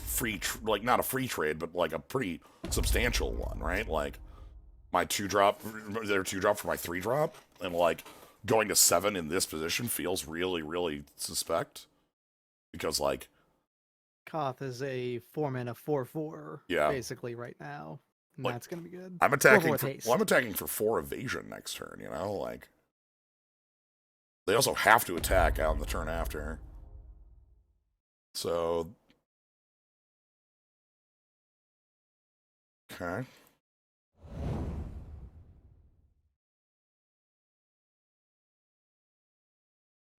free, like, not a free trade, but like a pretty substantial one, right? Like, my 2-drop, their 2-drop for my 3-drop, and like, going to 7 in this position feels really, really suspect. Because, like... Koth is a 4-mana 4/4, basically, right now. And like, that's gonna be good. I'm attacking I'm attacking for 4 evasion next turn, you know? Like... They also have to attack out in the turn after. So... Okay.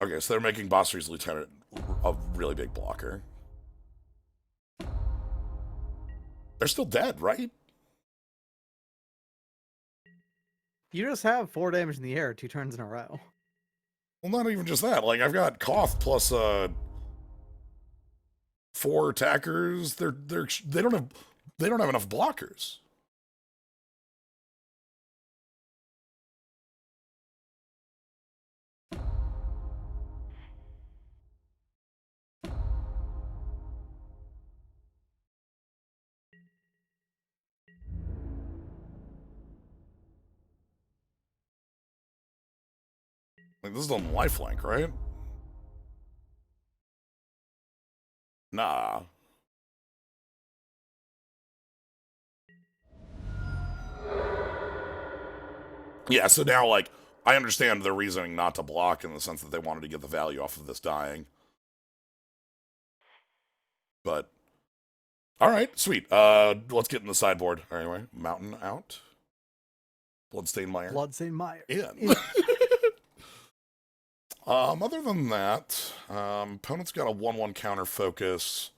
Okay, so they're making Bostri's Lieutenant a really big blocker. They're still dead, right? You just have 4 damage in the air 2 turns in a row. Well, not even just that. Like, I've got Koth plus 4 attackers. They don't have enough blockers. Like, this is on lifelink, right? Nah. Yeah, so now, like, I understand their reasoning not to block in the sense that they wanted to get the value off of this dying. But, alright, sweet. Let's get in the sideboard. Anyway, Mountain out. Bloodstained Mire. Bloodstained Mire. In. Other than that, opponent's got a 1/1 counter focus.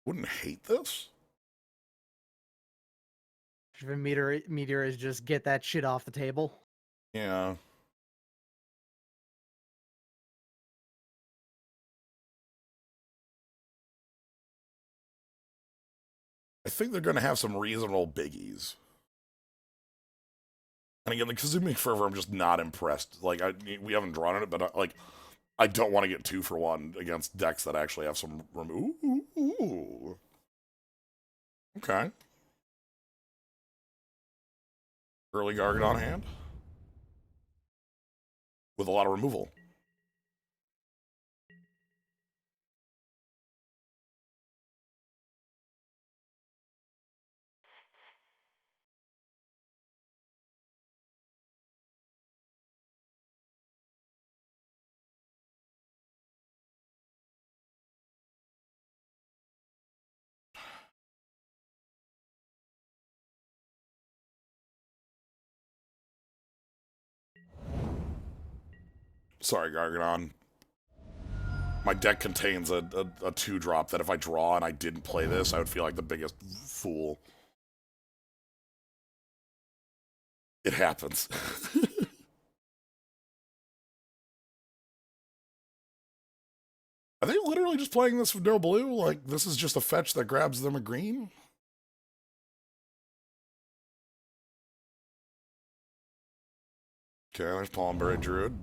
Wouldn't hate this. Meteor is just get that shit off the table. Yeah. I think they're going to have some reasonable biggies. And again, the Kazumi Fervor, I'm just not impressed. Like, we haven't drawn on it, but, like, I don't want to get 2 for 1 against decks that actually have some ooh. Okay. Early Garg on hand. With a lot of removal. Sorry, Gargadon. My deck contains a 2-drop that if I draw and I didn't play this, I would feel like the biggest fool. It happens. Are they literally just playing this with no blue? Like, this is just a fetch that grabs them a green? Okay, there's Palmberry Druid.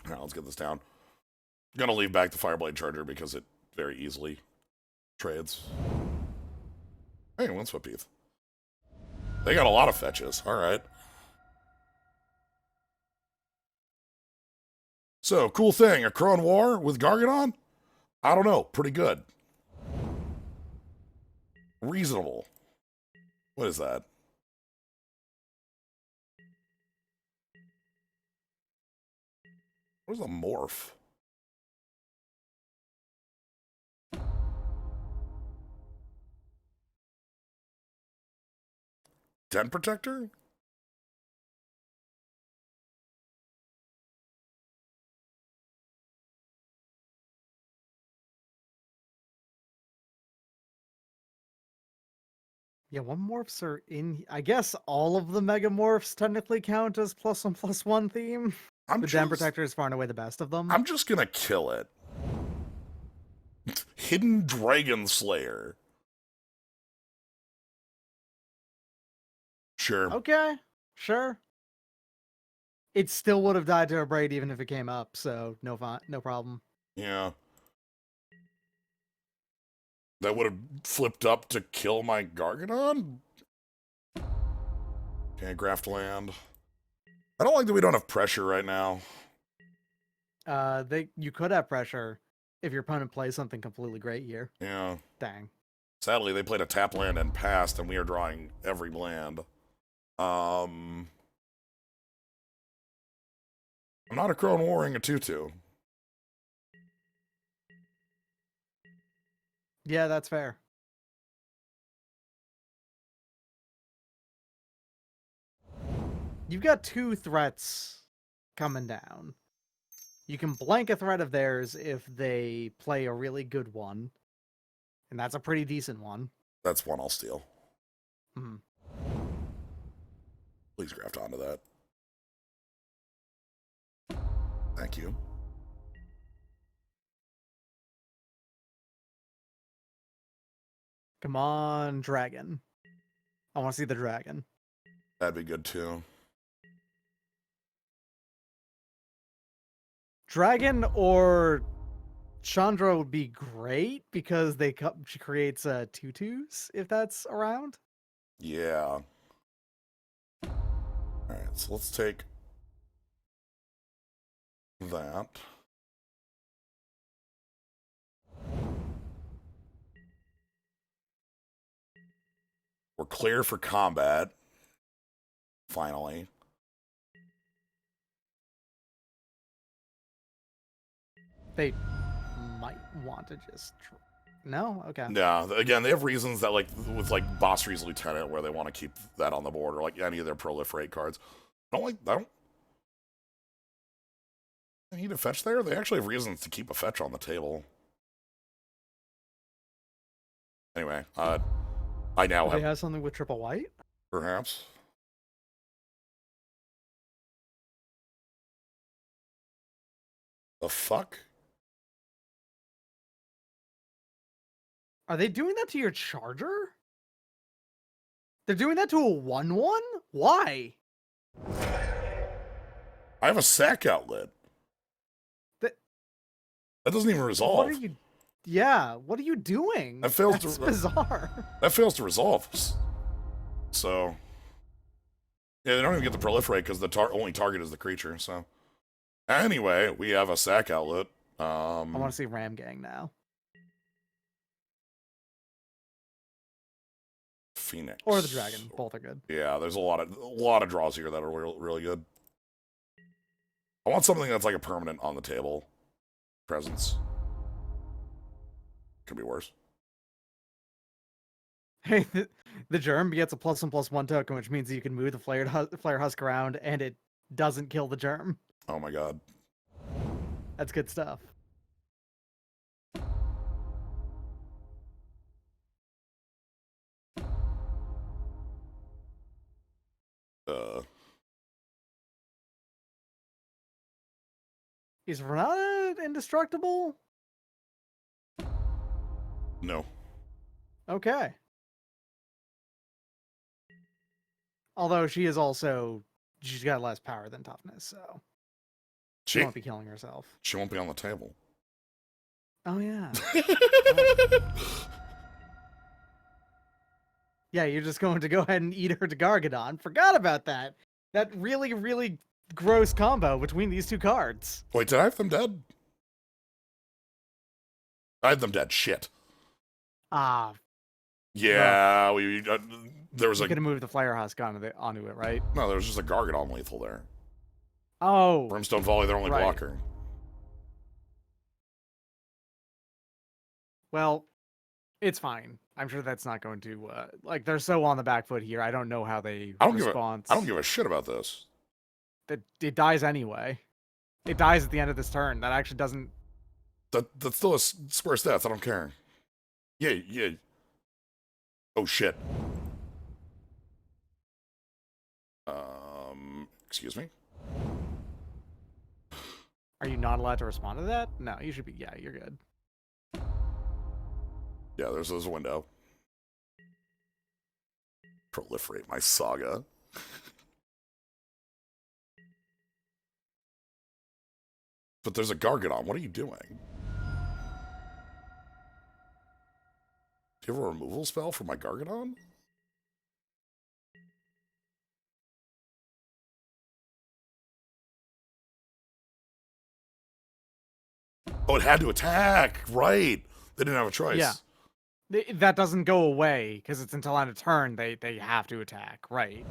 All right, let's get this down. I'm gonna leave back the Fireblade Charger because it very easily trades. Hey, Windswept Heath. They got a lot of fetches. All right. So, cool thing. A Crone War with Gargadon? I don't know. Pretty good. Reasonable. What is that? What is a morph? Den Protector? Yeah, what morphs are in? I guess all of the megamorphs technically count as +1/+1 theme. The Den Protector is far and away the best of them. I'm just gonna kill it. Hidden Dragon Slayer. Sure. Okay, sure. It still would have died to a Braid even if it came up, so no problem. Yeah. That would have flipped up to kill my Gargadon? Okay, Graft Land. I don't like that we don't have pressure right now. You could have pressure if your opponent plays something completely great here. Yeah. Dang. Sadly, they played a tap land and passed, and we are drawing every land. I'm not a Crone Warring a 2/2. Yeah, that's fair. You've got 2 threats coming down. You can blank a threat of theirs if they play a really good one. And that's a pretty decent one. That's one I'll steal. Hmm. Please graft onto that. Thank you. Come on, dragon. I want to see the dragon. That'd be good too. Dragon or Chandra would be great because she creates 2/2s if that's around. Yeah. Alright, so let's take that. We're clear for combat. Finally. They might want to just... No? Okay. Yeah, again, they have reasons that, like, with, like, Bosri's Lieutenant, where they want to keep that on the board, or, like, any of their Proliferate cards. I don't need a fetch there? They actually have reasons to keep a fetch on the table. Anyway, I now Do they have something with triple white? Perhaps. The fuck? Are they doing that to your charger? They're doing that to a 1/1? Why? I have a sack outlet. That doesn't even resolve. What are you... Yeah, what are you doing? That fails That's to... bizarre. That fails to resolve. So... Yeah, they don't even get the Proliferate because the only target is the creature, so... Anyway, we have a sack outlet. I want to see Ram Gang now. Phoenix. Or the dragon. Both are good. Yeah, there's a lot of draws here that are really good. I want something that's like a permanent on the table presence. Could be worse. Hey, the germ gets a +1/+1 token, which means you can move the flare husk around, and it doesn't kill the germ. Oh my god. That's good stuff. Is Renata indestructible? No. Okay. Although she's got less power than toughness, so she won't be killing herself. She won't be on the table. Oh yeah. Yeah, you're just going to go ahead and eat her to Gargadon. Forgot about that. That really, really gross combo between these two cards. Wait, did I have them dead? I had them dead. Shit. Ah. Yeah, there was you could have moved the Flare Husk onto it, right? No, there was just a Gargadon lethal there. Oh. Brimstone Volley, their only blocker. Well, it's fine. I'm sure that's not going to like they're so on the back foot here. I don't know how they respond. I don't give a shit about this. It dies anyway. It dies at the end of this turn. That actually doesn't. That's still a square stats. I don't care. Yeah. Oh shit. Excuse me. Are you not allowed to respond to that? No, you should be. Yeah, you're good. Yeah, there's a window. Proliferate my saga. But there's a Gargadon. What are you doing? Do you have a removal spell for my Gargadon? Oh, it had to attack. Right. They didn't have a choice. Yeah. That doesn't go away because it's until end of turn they have to attack, right?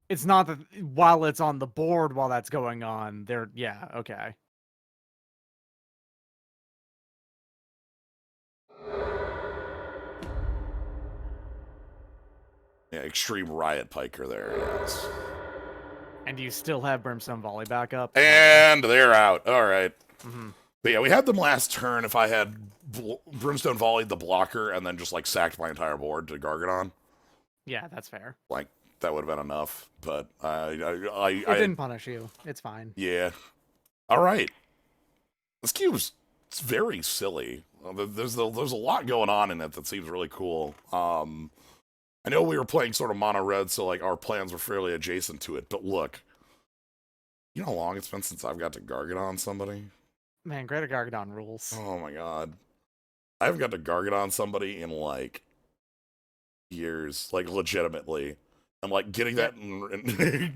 It's not that while it's on the board while that's going on, yeah, okay. Yeah, Extreme Riot Piker there, yes. And you still have Brimstone Volley back up? And they're out. All right. Mm-hmm. But yeah, we had them last turn if I had Brimstone Volleyed the blocker and then just like sacked my entire board to Gargadon. Yeah, that's fair. Like, that would have been enough, but it didn't punish you. It's fine. Yeah. All right. This cube's it's very silly. There's a lot going on in it that seems really cool. I know we were playing sort of mono red, so like our plans were fairly adjacent to it. But look, you know how long it's been since I've got to Gargadon somebody? Man, Greater Gargadon rules. Oh my god, I haven't got to Gargadon somebody in like years, like legitimately. I'm like getting that. Greater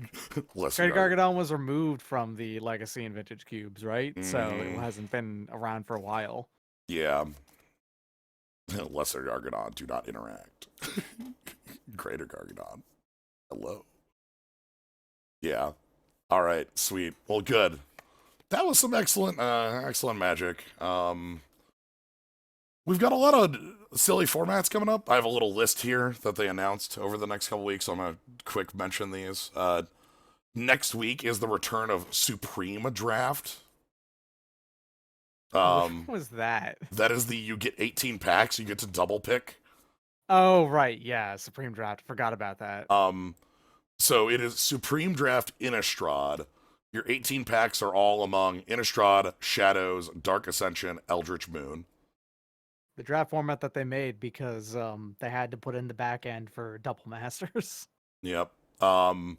Gargadon was removed from the Legacy and Vintage cubes, right? So it hasn't been around for a while. Yeah. Lesser Gargadon do not interact. Greater Gargadon. Hello. Yeah. All right. Sweet. Well, good. That was some excellent magic. We've got a lot of silly formats coming up. I have a little list here that they announced over the next couple weeks, so I'm going to quick mention these. Next week is the return of Supreme Draft. What was that? That is you get 18 packs, you get to double pick. Oh, right, yeah, Supreme Draft. Forgot about that. So it is Supreme Draft Innistrad. Your 18 packs are all among Innistrad, Shadows, Dark Ascension, Eldritch Moon. The draft format that they made because they had to put in the back end for Double Masters. Yep. Then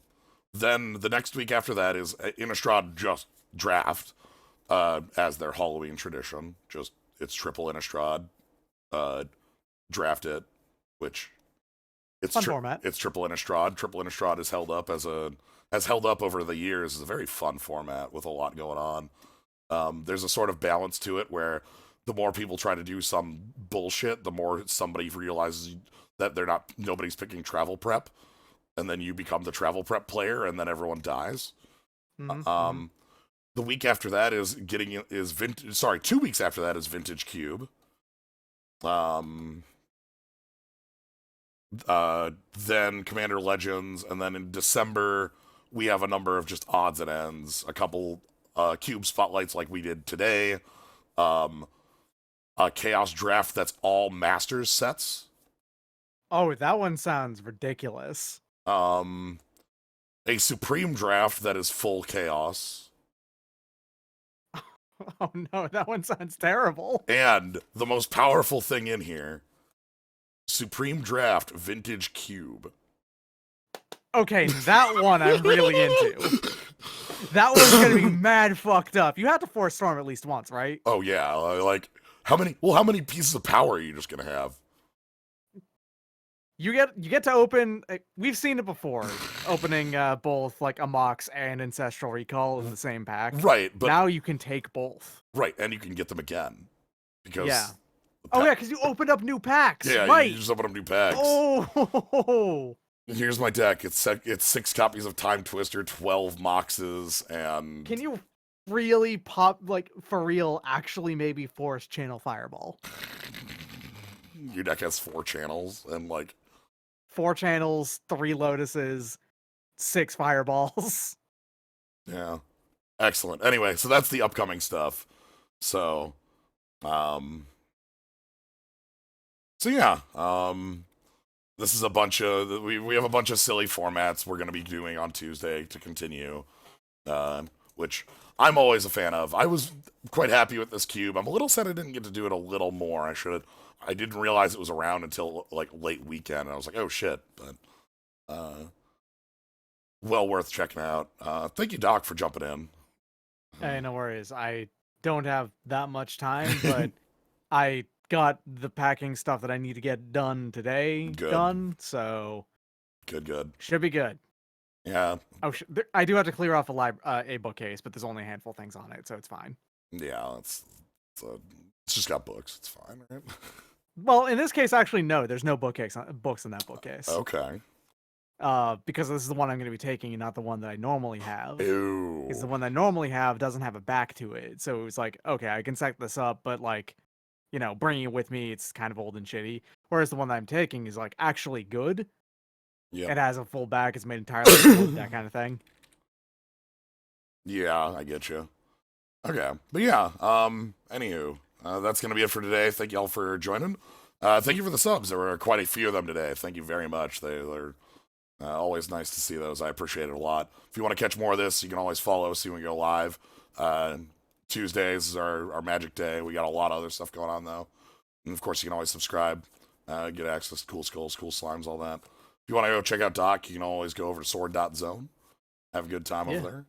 the next week after that is Innistrad just draft, as their Halloween tradition. Just it's triple Innistrad, draft it, which it's fun format. It's triple Innistrad. Triple Innistrad is has held up over the years. It's a very fun format with a lot going on. There's a sort of balance to it where the more people try to do some bullshit, the more somebody realizes that nobody's picking travel prep, and then you become the travel prep player, and then everyone dies. Mm-hmm. The week after that is vintage. Sorry, 2 weeks after that is Vintage Cube. Then Commander Legends, and then in December we have a number of just odds and ends. A couple cube spotlights like we did today. A Chaos Draft that's all Masters sets. Oh, that one sounds ridiculous. A Supreme Draft that is full Chaos. Oh no, that one sounds terrible. And the most powerful thing in here, Supreme Draft Vintage Cube. Okay, that one I'm really into. That one's gonna be mad fucked up. You have to force storm at least once, right? Oh yeah, like how many pieces of power are you just gonna have? You get to open. We've seen it before, opening both like a Mox and Ancestral Recall in the same pack. Right, but now you can take both. Right, and you can get them again because oh yeah, because you opened up new packs. Yeah, right. You just open up new packs. Oh. Here's my deck. It's 6 copies of Time Twister, 12 Moxes, and... Can you really pop, like, for real, actually maybe force Channel Fireball? Your deck has 4 channels, and, like... 4 channels, 3 Lotuses, 6 Fireballs. Yeah. Excellent. Anyway, so that's the upcoming stuff. So, this is a bunch of we have a bunch of silly formats we're going to be doing on Tuesday to continue, which I'm always a fan of. I was quite happy with this cube. I'm a little sad I didn't get to do it a little more. I didn't realize it was around until like late weekend, and I was like, oh shit. But well worth checking out. Thank you, Doc, for jumping in. Hey, no worries. I don't have that much time, but I got the packing stuff that I need to get done today done, so good. Should be good. Yeah. Oh, I do have to clear off a bookcase, but there's only a handful of things on it, so it's fine. Yeah, it's just got books. It's fine, right? Well, in this case, actually, no. There's no books in that bookcase. Okay. Because this is the one I'm going to be taking and not the one that I normally have. Ew. Because the one that I normally have doesn't have a back to it. So it was like, okay, I can set this up, but like, you know, bringing it with me, it's kind of old and shitty. Whereas the one that I'm taking is like actually good. Yeah. It has a full back. It's made entirely of wood, that kind of thing. Yeah, I get you. Okay. But yeah, anywho, that's going to be it for today. Thank you all for joining. Thank you for the subs. There were quite a few of them today. Thank you very much. They're always nice to see those. I appreciate it a lot. If you want to catch more of this, you can always follow us, see when we go live. Tuesdays is our Magic Day. We got a lot of other stuff going on, though. And, of course, you can always subscribe, get access to cool skulls, cool slimes, all that. If you want to go check out Doc, you can always go over to sword.zone. Have a good time over there.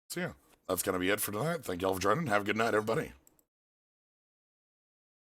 So, yeah, that's going to be it for tonight. Thank you all for joining. Have a good night, everybody.